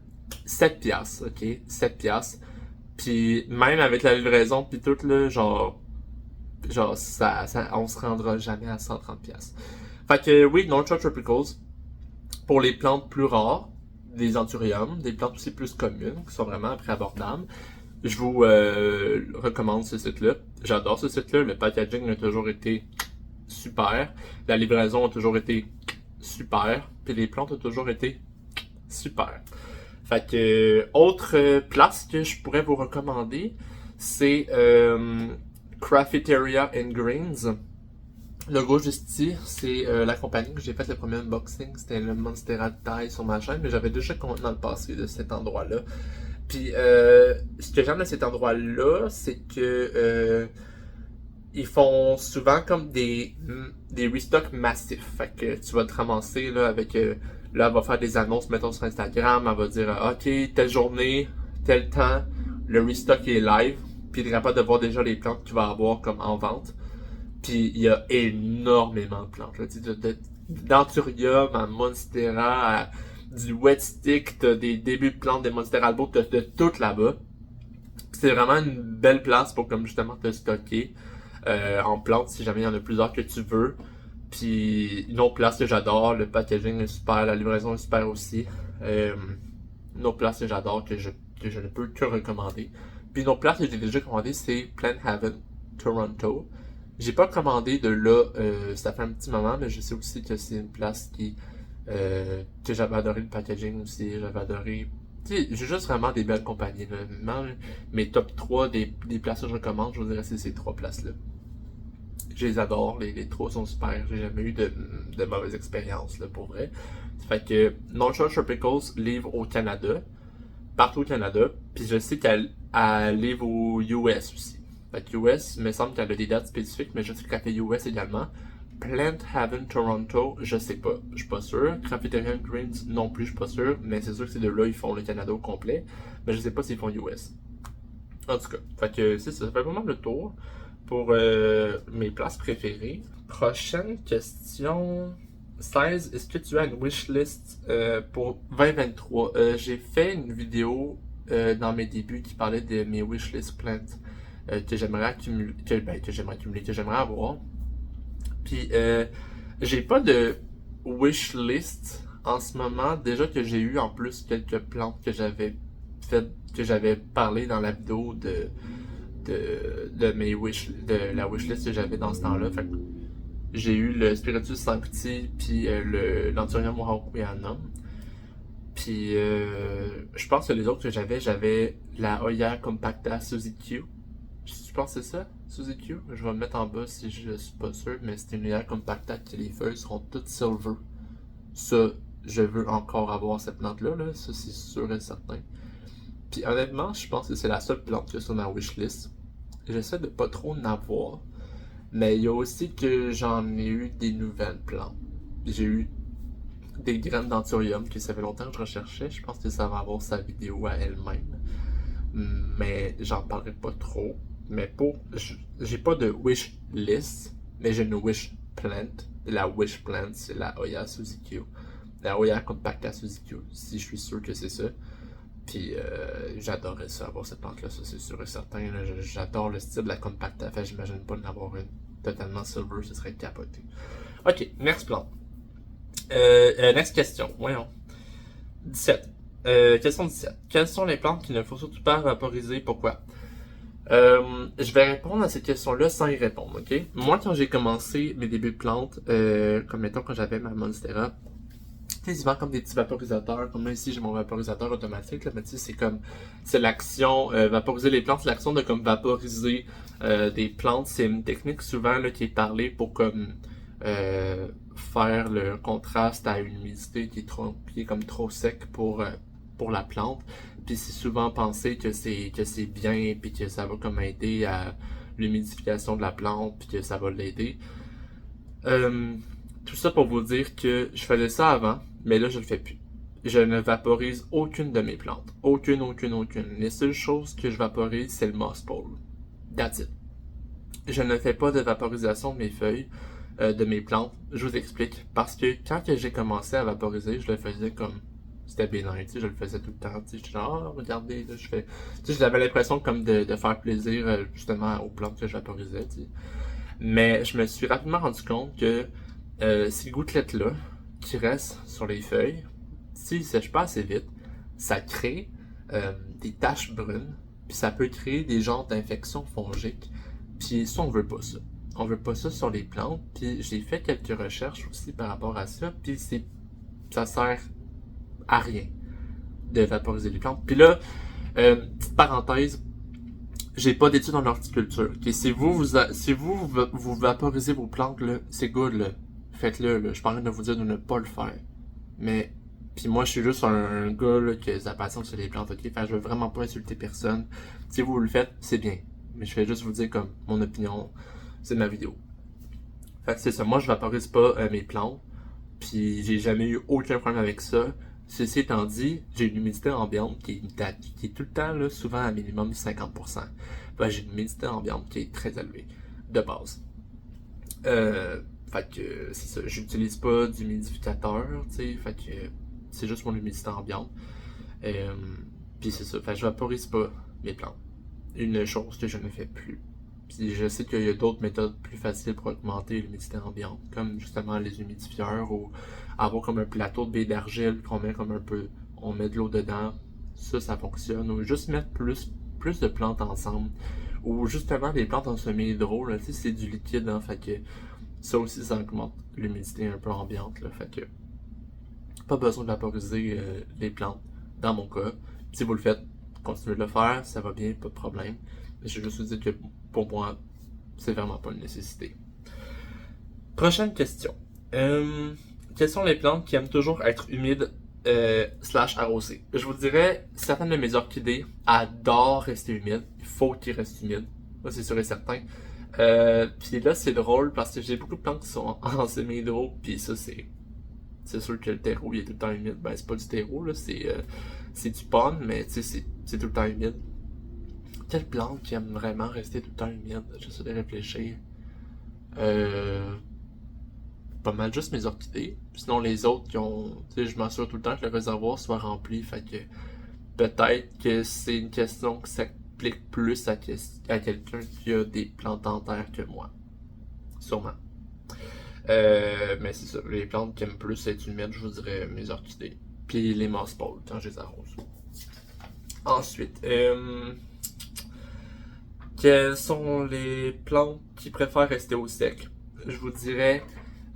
Speaker 1: 7$, ok? 7$. Puis même avec la livraison puis tout là, genre ça on se rendra jamais à 130$. Fait que oui, No Church Tropicals pour les plantes plus rares, des anthuriums, des plantes aussi plus communes qui sont vraiment à prix abordable. Je vous recommande ce site-là. J'adore ce site-là. Le packaging a toujours été super. La livraison a toujours été super. Puis les plantes ont toujours été super. Fait que, autre place que je pourrais vous recommander, c'est Craftiteria and Greens. Le logo juste ici, c'est la compagnie que j'ai fait le premier unboxing. C'était le Monstera de taille sur ma chaîne, mais j'avais déjà compté dans le passé de cet endroit-là. Puis, ce que j'aime de cet endroit-là, c'est que ils font souvent comme des restocks massifs. Fait que tu vas te ramasser là avec là, elle va faire des annonces, mettons sur Instagram, elle va dire OK, telle journée, tel temps, le restock est live, puis tu es capable de voir déjà les plantes qu'il va avoir comme en vente. Puis il y a énormément de plantes. Là. D'Anthurium à Monstera, à du Wet Stick, t'as des débuts de plantes, des Monstera Albo, t'as de tout là-bas. C'est vraiment une belle place pour comme justement te stocker en plantes si jamais il y en a plusieurs que tu veux. Puis une autre place que j'adore, le packaging est super, la livraison est super aussi. Une autre place que j'adore que je ne peux que recommander. Puis une autre place que j'ai déjà commandé, c'est Plant Haven, Toronto. J'ai pas commandé de là, ça fait un petit moment, mais je sais aussi que c'est une place que j'avais adoré le packaging aussi, j'avais adoré. Tu sais, j'ai juste vraiment des belles compagnies. Là. Même mes top 3 des places que je recommande, je vous dirais c'est ces trois places-là. Je les adore, les trois sont super. J'ai jamais eu de mauvaises expériences là, pour vrai. Fait que North Shore Tropicals livre au Canada, partout au Canada, puis je sais qu'elle livre aux US aussi. Fait que US, il me semble qu'elle a des dates spécifiques, mais je sais qu'elle fait US également. Plant Haven Toronto, je sais pas, je suis pas sûr. Cafeteria Greens non plus, je suis pas sûr, mais c'est sûr que ces deux-là, ils font le Canada au complet, mais je sais pas s'ils font US. En tout cas, fait que c'est ça, ça fait vraiment le tour pour mes places préférées. Prochaine question 16. Est-ce que tu as une wishlist pour 2023? J'ai fait une vidéo dans mes débuts qui parlait de mes wishlist plants que j'aimerais accumuler, que j'aimerais avoir. Puis j'ai pas de wishlist en ce moment. Déjà que j'ai eu en plus quelques plantes que j'avais parlé dans la vidéo de mes de la wishlist que j'avais dans ce temps-là. Fait que j'ai eu le Spiritus Sancti puis l'Anthurium Warocqueanum. Puis je pense que les autres que j'avais la Hoya Compacta Suzy Q. Je pense que c'est ça, Suzy Q. Je vais me mettre en bas si je suis pas sûr, mais c'est une Hoya Compacta que les feuilles seront toutes silver. Ça, je veux encore avoir cette plante-là, là. Ça c'est sûr et certain. Puis honnêtement, je pense que c'est la seule plante que sur ma wishlist. J'essaie de pas trop en avoir. Mais il y a aussi que j'en ai eu des nouvelles plantes. J'ai eu des graines d'anthurium que ça fait longtemps que je recherchais. Je pense que ça va avoir sa vidéo à elle-même. Mais j'en parlerai pas trop. Mais j'ai pas de wish list, mais j'ai une wish plant. La wish plant, c'est la Hoya Suzy Q. La Hoya Compacta Suzy Q, si je suis sûr que c'est ça. Puis j'adorais ça, avoir cette plante-là, ça c'est sûr et certain. J'adore le style de la Compacta, fait j'imagine pas d'en avoir une totalement silver, ce serait capoté. Ok, next plante. Next question, voyons. 17. Question 17. Quelles sont les plantes qu'il ne faut surtout pas vaporiser, pourquoi? Je vais répondre à cette question-là sans y répondre, ok? Moi, quand j'ai commencé mes débuts de plantes, comme mettons quand j'avais ma Monstera, tu sais, souvent comme des petits vaporisateurs, comme moi ici j'ai mon vaporisateur automatique, là, mais tu sais, c'est l'action, vaporiser les plantes, c'est l'action de comme vaporiser des plantes, c'est une technique souvent là, qui est parlée pour comme faire le contraste à une humidité qui est comme trop sec pour la plante. Puis c'est souvent pensé que c'est bien, puis que ça va comme aider à l'humidification de la plante, puis que ça va l'aider. Tout ça pour vous dire que je faisais ça avant, mais là je le fais plus. Je ne vaporise aucune de mes plantes. Aucune. Les seules choses que je vaporise, c'est le moss pole. That's it. Je ne fais pas de vaporisation de mes feuilles, de mes plantes. Je vous explique. Parce que quand j'ai commencé à vaporiser, je le faisais comme c'était bénin, tu sais, je le faisais tout le temps, tu sais, j'étais genre, regardez, là, je fais, tu sais, j'avais l'impression comme de faire plaisir, justement, aux plantes que je vaporisais, tu sais. Mais je me suis rapidement rendu compte que ces gouttelettes-là, qui restent sur les feuilles, s'ils ne sèchent pas assez vite, ça crée des taches brunes, puis ça peut créer des genres d'infections fongiques, puis ça, on veut pas ça. On veut pas ça sur les plantes, puis j'ai fait quelques recherches aussi par rapport à ça, puis ça sert à rien de vaporiser les plantes. Puis là, petite parenthèse, j'ai pas d'études en horticulture. Okay? Si vous vaporisez vos plantes, là, c'est good, là. Faites-le, là. Je suis pas en train de vous dire de ne pas le faire. Mais, puis moi, je suis juste un gars, là, qui a sa passion sur les plantes, ok? Fait je veux vraiment pas insulter personne. Si vous le faites, c'est bien. Mais je vais juste vous dire comme mon opinion. c'est ma vidéo. Fait que c'est ça, moi je vaporise pas mes plantes, puis j'ai jamais eu aucun problème avec ça. Ceci étant dit, j'ai une humidité ambiante qui est tout le temps là, souvent à minimum 50%. Ben, j'ai une humidité ambiante qui est très élevée, de base. Fait que c'est ça, j'utilise pas d'humidificateur, tu sais, fait que c'est juste mon humidité ambiante. Euh, Puis c'est ça, fait que je vaporise pas mes plantes. Une chose que je ne fais plus. Puis je sais qu'il y a d'autres méthodes plus faciles pour augmenter l'humidité ambiante, comme justement les humidifieurs ou avoir comme un plateau de baies d'argile qu'on met comme un peu, on met de l'eau dedans. Ça fonctionne. Ou juste mettre plus de plantes ensemble. Ou justement les plantes en semi-hydro, là, tu sais, c'est du liquide, hein, fait que ça aussi, ça augmente l'humidité un peu ambiante, là, fait que pas besoin de vaporiser les plantes, dans mon cas. Si vous le faites, continuez de le faire, ça va bien, pas de problème. Mais je vais juste vous dire que pour moi, c'est vraiment pas une nécessité. Prochaine question. Quelles sont les plantes qui aiment toujours être humides slash arrosées? Je vous dirais, certaines de mes orchidées adorent rester humides. Il faut qu'ils restent humides. Ça, c'est sûr et certain. Puis là, c'est drôle parce que j'ai beaucoup de plantes qui sont en semi-hydro, puis ça, c'est sûr que le terreau, il est tout le temps humide. Ben, c'est pas du terreau, là, c'est du pond, mais tu sais, c'est tout le temps humide. Quelle plante qui aime vraiment rester tout le temps humide? J'essaie de réfléchir. Pas mal juste mes orchidées. Sinon, les autres qui ont. Tu sais, je m'assure tout le temps que le réservoir soit rempli. Fait que peut-être que c'est une question qui s'applique plus à quelqu'un qui a des plantes en terre que moi. Sûrement. Mais c'est ça. Les plantes qui aiment plus être humides, je vous dirais mes orchidées. Puis les moss balls quand je les arrose. Ensuite, quelles sont les plantes qui préfèrent rester au sec? Je vous dirais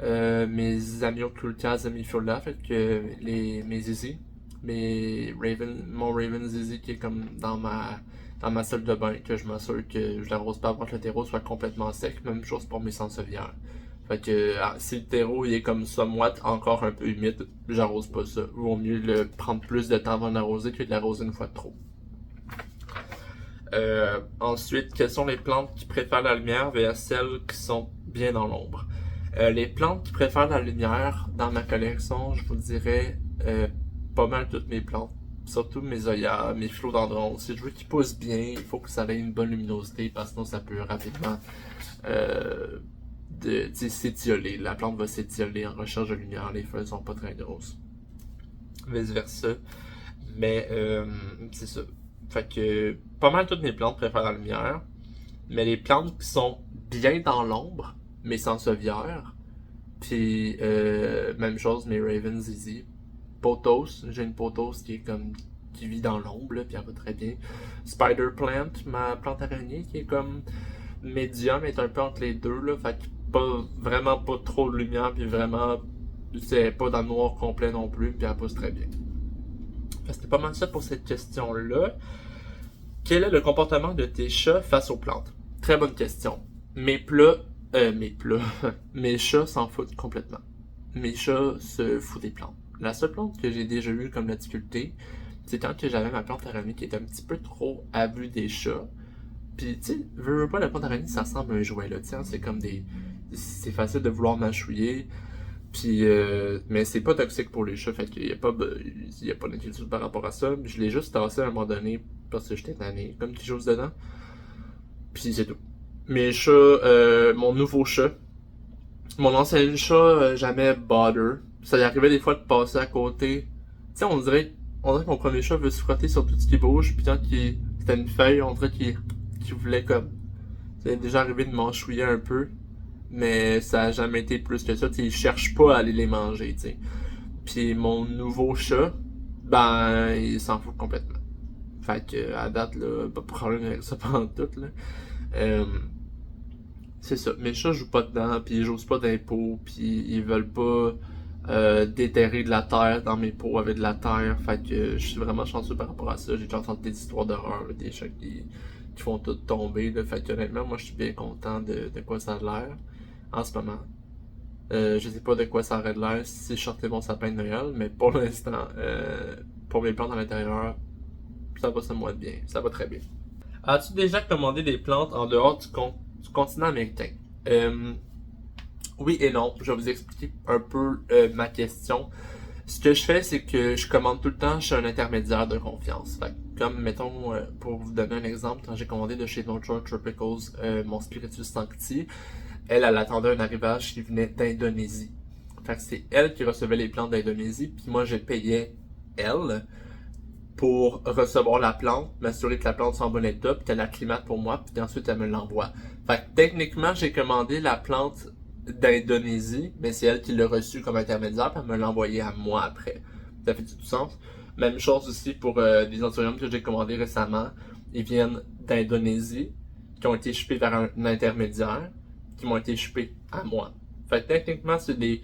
Speaker 1: mes Amioculcas amifiola, fait que mes zizi, mon Raven zizi qui est comme dans ma salle de bain, que je m'assure que je l'arrose pas avant que le terreau soit complètement sec. Même chose pour mes sansevieres. Fait que si le terreau il est comme ça moite, encore un peu humide, j'arrose pas ça. Vaut mieux le prendre plus de temps avant d'arroser que de l'arroser une fois de trop. Ensuite, quelles sont les plantes qui préfèrent la lumière vers celles qui sont bien dans l'ombre? Les plantes qui préfèrent la lumière dans ma collection, je vous dirais pas mal toutes mes plantes. Surtout mes oyas, mes philodendrons. Si je veux qu'ils poussent bien, il faut que ça ait une bonne luminosité parce que sinon ça peut rapidement s'étioler. La plante va s'étioler en recherche de lumière. Les feuilles sont pas très grosses. Vice versa. Mais c'est ça. Fait que pas mal toutes mes plantes préfèrent la lumière. Mais les plantes qui sont bien dans l'ombre, mes sansevieres, puis même chose, mes Ravens Easy. Pothos, j'ai une pothos qui est comme qui vit dans l'ombre, puis elle va très bien. Spider Plant, ma plante araignée qui est comme médium, est un peu entre les deux, là, fait que vraiment pas trop de lumière, puis vraiment c'est pas dans le noir complet non plus, puis elle pousse très bien. C'était pas mal ça pour cette question-là. Quel est le comportement de tes chats face aux plantes? Très bonne question. Mes chats s'en foutent complètement. Mes chats se foutent des plantes. La seule plante que j'ai déjà eue comme la difficulté, c'est quand que j'avais ma plante araignée qui était un petit peu trop à vue des chats. Puis, tu sais, veux pas, la plante araignée, ça ressemble à un jouet, là, tiens, c'est comme c'est facile de vouloir mâchouiller. Puis, mais c'est pas toxique pour les chats, fait qu'il y a pas d'inquiétude par rapport à ça. Je l'ai juste tassé à un moment donné parce que j'étais tanné, comme quelque chose dedans. Puis c'est tout. Mes chats, mon nouveau chat, mon ancien chat, jamais bother. Ça y arrivait des fois de passer à côté. Tu sais, on dirait que mon premier chat veut se frotter sur tout ce qui bouge, puis quand c'était une feuille, on dirait qu'il voulait comme. Ça est déjà arrivé de m'enchouiller un peu, mais ça a jamais été plus que ça. Tu sais, il cherche pas à aller les manger, tu sais. Puis mon nouveau chat, ben, il s'en fout complètement. Fait que, à date, là, pas de problème avec ça pendant tout, là. C'est ça. Mes chats jouent pas dedans, puis ils jouent pas dans les pots, puis ils veulent pas déterrer de la terre dans mes pots avec de la terre. Fait que je suis vraiment chanceux par rapport à ça. J'ai déjà entendu des histoires d'horreur, des chats qui font tout tomber. Là. Fait que honnêtement, moi je suis bien content de quoi ça a l'air en ce moment. Je sais pas de quoi ça aurait l'air si je sortais mon sapin de Noël, mais pour l'instant, pour mes plantes à l'intérieur, ça va se moine bien. Ça va très bien. As-tu déjà commandé des plantes en dehors du continent américain? Oui et non, je vais vous expliquer un peu ma question. Ce que je fais, c'est que je commande tout le temps chez un intermédiaire de confiance. Fait que, comme, mettons, pour vous donner un exemple, quand j'ai commandé de chez Nurture Tropicals mon Spiritus Sancti, elle attendait un arrivage qui venait d'Indonésie. Fait que c'est elle qui recevait les plantes d'Indonésie, puis moi, je payais elle pour recevoir la plante, m'assurer que la plante soit en bon état, puis qu'elle acclimate pour moi, puis ensuite elle me l'envoie. Fait que techniquement, j'ai commandé la plante d'Indonésie, mais c'est elle qui l'a reçue comme intermédiaire, puis elle me l'a envoyé à moi après. Ça fait tout sens? Même chose aussi pour des anthuriums que j'ai commandés récemment. Ils viennent d'Indonésie, qui ont été shippés vers un intermédiaire, qui m'ont été shippés à moi. Fait que techniquement, c'est des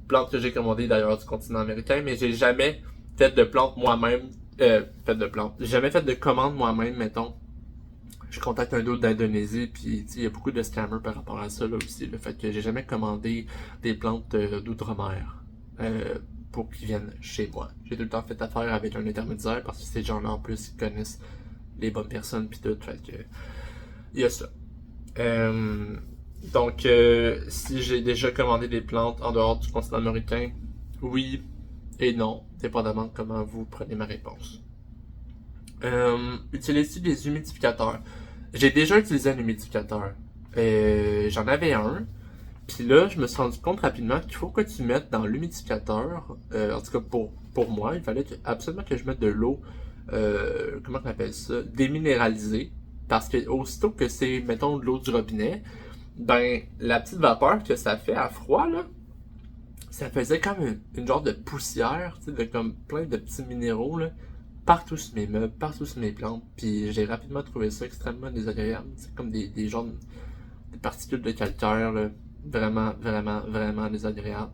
Speaker 1: plantes que j'ai commandées d'ailleurs du continent américain, mais j'ai jamais fait de plantes moi-même. J'ai jamais fait de commande moi-même, mettons. Je contacte un d'autre d'Indonésie, puis il y a beaucoup de scammers par rapport à ça là aussi. Le fait que j'ai jamais commandé des plantes d'outre-mer pour qu'ils viennent chez moi. J'ai tout le temps fait affaire avec un intermédiaire parce que ces gens-là en plus ils connaissent les bonnes personnes puis tout. Fait que il y a ça. Donc si j'ai déjà commandé des plantes en dehors du continent américain, oui et non, dépendamment de comment vous prenez ma réponse. Utilises-tu des humidificateurs? J'ai déjà utilisé un humidificateur. J'en avais un. Puis là, je me suis rendu compte rapidement qu'il faut que tu mettes dans l'humidificateur, en tout cas pour moi, il fallait absolument que je mette de l'eau, comment on appelle ça, déminéralisée. Parce que aussitôt que c'est, mettons, de l'eau du robinet, ben, la petite vapeur que ça fait à froid, là, ça faisait comme une genre de poussière, tu sais, de comme plein de petits minéraux, là, partout sur mes meubles, partout sur mes plantes. Puis j'ai rapidement trouvé ça extrêmement désagréable. C'est comme des genres des particules de calcaire, là, vraiment, vraiment, vraiment désagréable.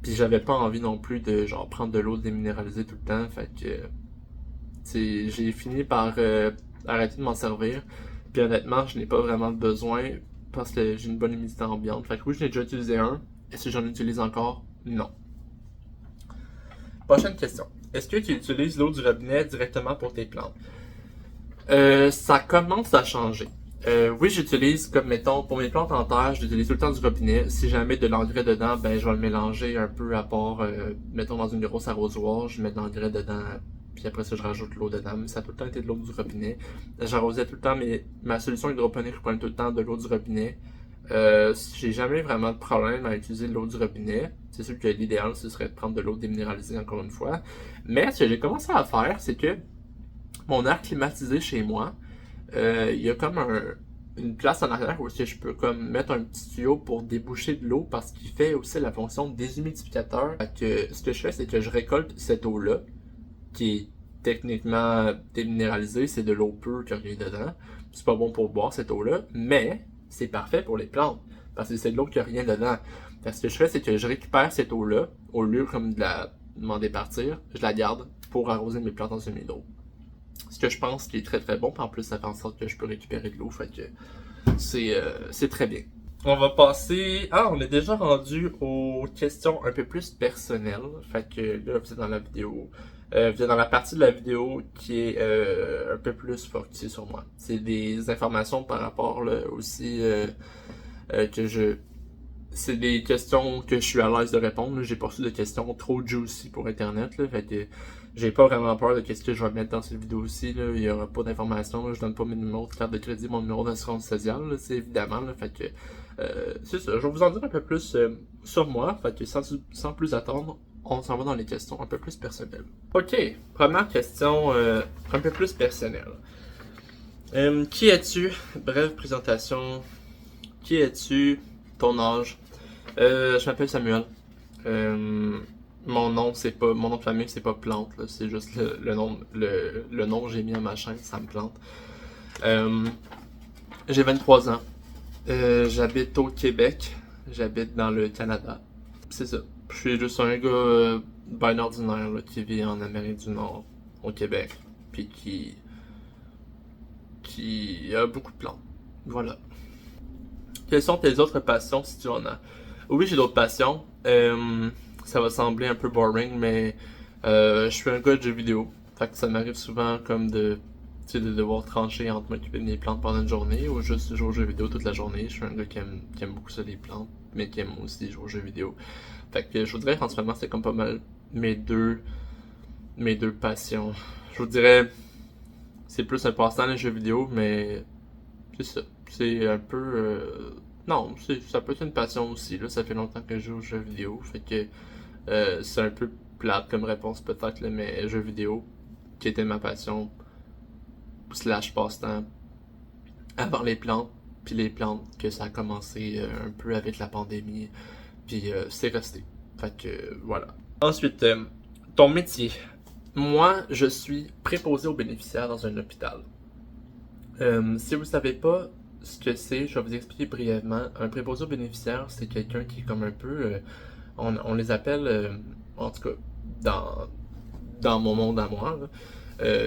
Speaker 1: Puis j'avais pas envie non plus de genre prendre de l'eau déminéralisée tout le temps. Fait que j'ai fini par arrêter de m'en servir. Puis honnêtement, je n'ai pas vraiment besoin parce que j'ai une bonne humidité ambiante. Fait que oui, je n'ai déjà utilisé un. Est-ce que j'en utilise encore? Non. Prochaine question. Est-ce que tu utilises l'eau du robinet directement pour tes plantes? Ça commence à changer. Oui, j'utilise comme mettons pour mes plantes en terre, j'utilise tout le temps du robinet. Si jamais de l'engrais dedans, ben je vais le mélanger un peu à part, mettons dans une grosse arrosoir, je mets de l'engrais dedans, puis après ça je rajoute l'eau dedans. Mais ça a tout le temps été de l'eau du robinet. J'arrosais tout le temps, mais ma solution hydroponique, je prends tout le temps de l'eau du robinet. J'ai jamais vraiment de problème à utiliser de l'eau du robinet. C'est sûr que l'idéal ce serait de prendre de l'eau déminéralisée encore une fois. Mais ce que j'ai commencé à faire, c'est que mon air climatisé chez moi, il y a comme une place en arrière où je peux comme mettre un petit tuyau pour déboucher de l'eau parce qu'il fait aussi la fonction déshumidificateur. Fait que, ce que je fais, c'est que je récolte cette eau-là, qui est techniquement déminéralisée, c'est de l'eau pure qui a rien dedans. C'est pas bon pour boire cette eau-là, mais c'est parfait pour les plantes parce que c'est de l'eau qui a rien dedans. Fait que ce que je fais, c'est que je récupère cette eau-là, au lieu comme de m'en départir, je la garde pour arroser mes plantes en semi-d'eau. Ce que je pense qui est très très bon, puis en plus ça fait en sorte que je peux récupérer de l'eau, fait que c'est très bien. On va passer... Ah, on est déjà rendu aux questions un peu plus personnelles, fait que là vous êtes dans la vidéo, vous êtes dans la partie de la vidéo qui est un peu plus focusée sur moi. C'est des informations par rapport là, aussi que je... C'est des questions que je suis à l'aise de répondre. J'ai pas reçu de questions trop juicy pour internet, là, fait que j'ai pas vraiment peur de ce que je vais mettre dans cette vidéo aussi. Là. Il y aura pas d'informations. Je donne pas mes numéros de carte de crédit, mon numéro d'assurance sociale, là, c'est évidemment. Là, fait que c'est ça. Je vais vous en dire un peu plus sur moi. Fait que sans plus attendre, on s'en va dans les questions un peu plus personnelles. Ok, première question un peu plus personnelle. Qui es-tu? Brève présentation. Qui es-tu? Ton âge? Je m'appelle Samuel. Mon nom c'est pas mon nom de famille c'est pas Plante là, c'est juste le nom le nom que j'ai mis à ma chaîne, ça me plante. J'ai 23 ans. J'habite au Québec. J'habite dans le Canada. C'est ça. Je suis juste un gars ben ordinaire là, qui vit en Amérique du Nord, au Québec, puis qui a beaucoup de plantes. Voilà. Quelles sont tes autres passions si tu en as? Oui, j'ai d'autres passions. Ça va sembler un peu boring, mais je suis un gars de jeux vidéo. Fait que ça m'arrive souvent comme de de devoir trancher entre m'occuper de mes plantes pendant une journée ou juste jouer aux jeux vidéo toute la journée. Je suis un gars qui aime beaucoup ça, les plantes, mais qui aime aussi jouer aux jeux vidéo. Fait que je vous dirais qu'en ce moment, c'est comme pas mal mes deux passions. Je vous dirais, c'est plus un passe-temps les jeux vidéo, mais c'est ça. C'est un peu. Non, ça peut être une passion aussi. Là, ça fait longtemps que je joue aux jeux vidéo. Fait que c'est un peu plate comme réponse peut-être, là, mais jeux vidéo, qui était ma passion, slash passe-temps, avant les plantes, puis les plantes, que ça a commencé un peu avec la pandémie, puis c'est resté. Fait que voilà. Ensuite, ton métier. Moi, je suis préposé aux bénéficiaires dans un hôpital. Si vous ne savez pas ce que c'est, je vais vous expliquer brièvement. Un préposé aux bénéficiaires, c'est quelqu'un qui est comme un peu... on les appelle, en tout cas, dans mon monde à moi, là,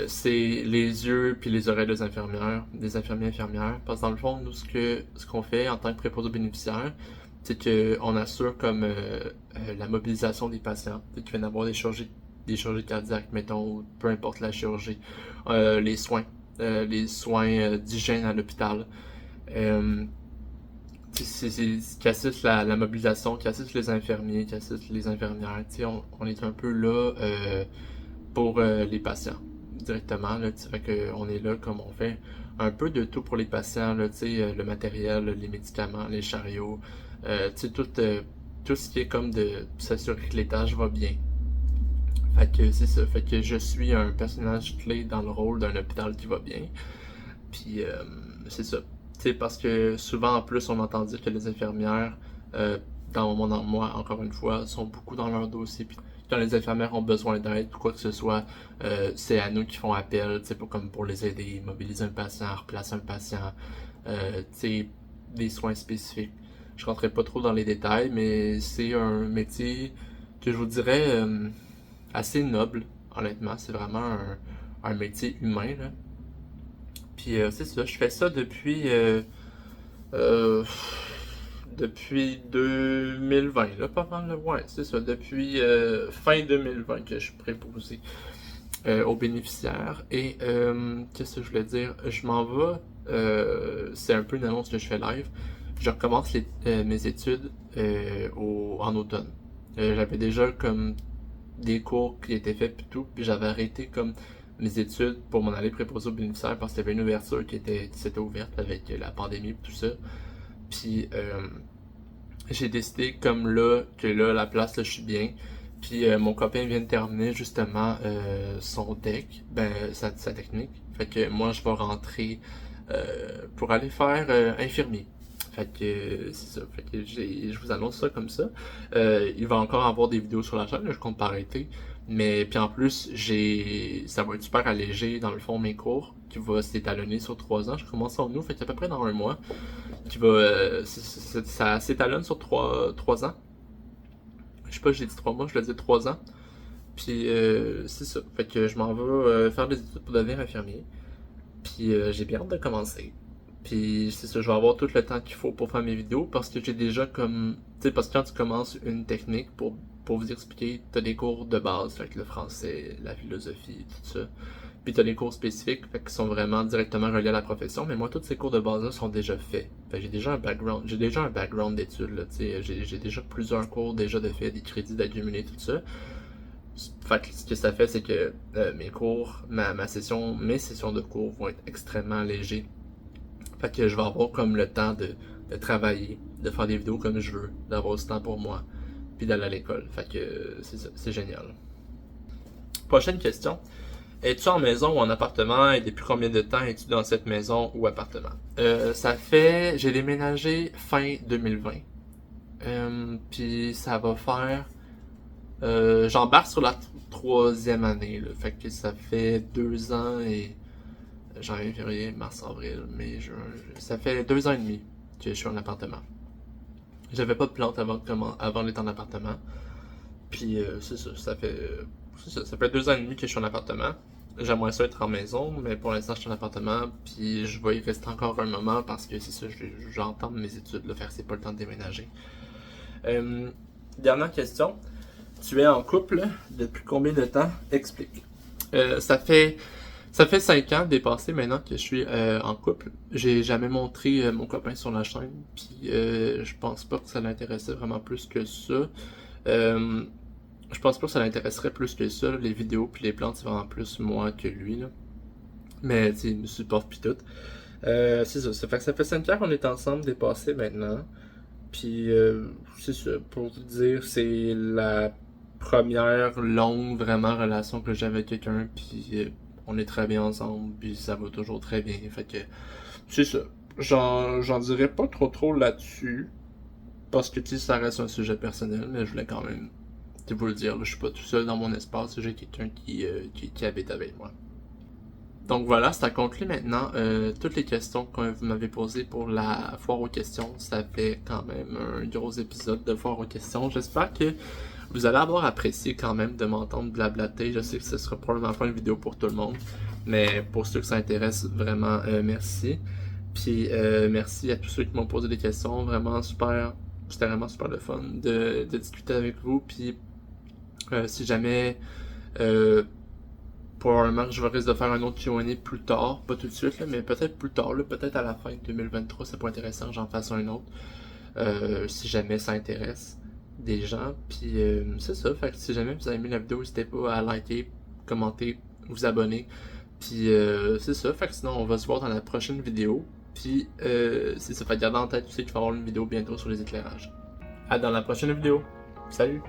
Speaker 1: c'est les yeux puis les oreilles des infirmiers infirmières. Parce que dans le fond, nous, ce qu'on fait en tant que préposé aux bénéficiaires, c'est qu'on assure comme la mobilisation des patients, qui viennent avoir des chirurgies cardiaques, mettons, peu importe la chirurgie, les soins d'hygiène à l'hôpital, qui assiste la mobilisation, qui assiste les infirmiers, qui assiste les infirmières. On est un peu là pour les patients directement. Là, fait que on est là comme on fait un peu de tout pour les patients, là, le matériel, les médicaments, les chariots, tout ce qui est comme de s'assurer que les tâches vont bien. Fait que c'est ça. Fait que je suis un personnage clé dans le rôle d'un hôpital qui va bien. Puis c'est ça. Parce que souvent en plus on entend dire que les infirmières, dans mon monde en moi, encore une fois, sont beaucoup dans leur dossier. Puis quand les infirmières ont besoin d'aide ou quoi que ce soit, c'est à nous qui font appel, comme pour les aider, mobiliser un patient, replacer un patient, des soins spécifiques. Je rentrerai pas trop dans les détails, mais c'est un métier que je vous dirais assez noble, honnêtement. C'est vraiment un métier humain, là. Puis c'est ça, je fais ça euh, depuis 2020, là, pas mal, ouais, c'est ça, depuis fin 2020 que je suis préposé aux bénéficiaires. Et qu'est-ce que je voulais dire? Je m'en vais, c'est un peu une annonce que je fais live. Je recommence mes études en automne. J'avais déjà comme des cours qui étaient faits puis tout, puis j'avais arrêté comme mes études pour m'en aller préposer aux bénéficiaires parce qu'il y avait une ouverture qui s'était ouverte avec la pandémie et tout ça. Puis j'ai décidé comme là que là la place là je suis bien. Puis mon copain vient de terminer justement son deck, sa technique. Fait que moi je vais rentrer pour aller faire infirmier. Fait que c'est ça. Fait que je vous annonce ça comme ça. Il va encore avoir des vidéos sur la chaîne, là, je compte pas arrêter. Mais puis en plus, ça va être super allégé dans le fond mes cours, qui va s'étalonner sur 3 ans. Je commence en août, fait qu'à peu près dans un mois. Qui va ça s'étalonne sur 3 ans. Je sais pas, j'ai dit 3 mois, je l'ai dit 3 ans. Puis c'est ça. Fait que je m'en vais faire des études pour devenir infirmier. Puis j'ai bien hâte de commencer. Puis c'est ça, je vais avoir tout le temps qu'il faut pour faire mes vidéos parce que j'ai déjà comme... Tu sais, parce que quand tu commences une technique pour vous expliquer, t'as des cours de base, fait que le français, la philosophie, tout ça. Puis t'as des cours spécifiques, fait qui sont vraiment directement reliés à la profession. Mais moi, tous ces cours de base-là sont déjà faits. Fait que j'ai déjà un background d'études, là, tu sais. J'ai déjà plusieurs cours déjà de fait, des crédits d'accumuler, tout ça. Fait que ce que ça fait, c'est que mes sessions de cours vont être extrêmement légers. Fait que je vais avoir comme le temps de travailler, de faire des vidéos comme je veux, d'avoir ce temps pour moi, puis d'aller à l'école. Fait que c'est ça, c'est génial. Prochaine question. Es-tu en maison ou en appartement et depuis combien de temps es-tu dans cette maison ou appartement? J'ai déménagé fin 2020. Puis ça va faire... j'embarque sur la 3e année, là. Fait que ça fait 2 ans et... janvier, février, mars, avril, mai, juin. Ça fait 2 ans et demi que je suis en appartement. J'avais pas de plante avant d'être en appartement. Puis c'est ça, ça fait 2 ans et demi que je suis en appartement. J'aimerais ça être en maison, mais pour l'instant je suis en appartement. Puis je vais y rester encore un moment parce que c'est ça, j'entends mes études, là, faire c'est pas le temps de déménager. Dernière question. Tu es en couple depuis combien de temps? Explique. Ça fait Ça fait 5 ans dépassé maintenant que je suis en couple. J'ai jamais montré mon copain sur la chaîne, puis je pense pas que ça l'intéressait vraiment plus que ça. Euh, je pense pas que ça l'intéresserait plus que ça, là. Les vidéos puis les plantes, c'est vraiment plus moi que lui, là. Mais tu sais, il me supporte puis tout. C'est ça, ça fait 5 ans qu'on est ensemble dépassé maintenant. Puis c'est ça, pour vous dire, c'est la première longue vraiment relation que j'ai avec quelqu'un, puis on est très bien ensemble, puis ça va toujours très bien. Fait que c'est ça. J'en dirais pas trop là-dessus, parce que tu sais, ça reste un sujet personnel, mais je voulais quand même vous le dire. Là, je suis pas tout seul dans mon espace, j'ai quelqu'un qui habite avec moi. Donc voilà, ça conclut maintenant toutes les questions que vous m'avez posées pour la foire aux questions. Ça fait quand même un gros épisode de foire aux questions. J'espère que vous allez avoir apprécié quand même de m'entendre blablater. Je sais que ce sera probablement pas une vidéo pour tout le monde, mais pour ceux que ça intéresse, vraiment merci. Puis merci à tous ceux qui m'ont posé des questions. Vraiment super, c'était vraiment super le fun de discuter avec vous. Puis si jamais euh, probablement que je vais risque de faire un autre Q&A plus tard, pas tout de suite, là, mais peut-être plus tard, là, peut-être à la fin de 2023, c'est pas intéressant que j'en fasse un autre, si jamais ça intéresse des gens. Puis c'est ça, fait que si jamais vous avez aimé la vidéo, n'hésitez pas à liker, commenter, vous abonner. Puis c'est ça, fait que sinon on va se voir dans la prochaine vidéo. Puis c'est ça, fait que gardez en tête aussi qu'il va y avoir une vidéo bientôt sur les éclairages. À dans la prochaine vidéo. Salut!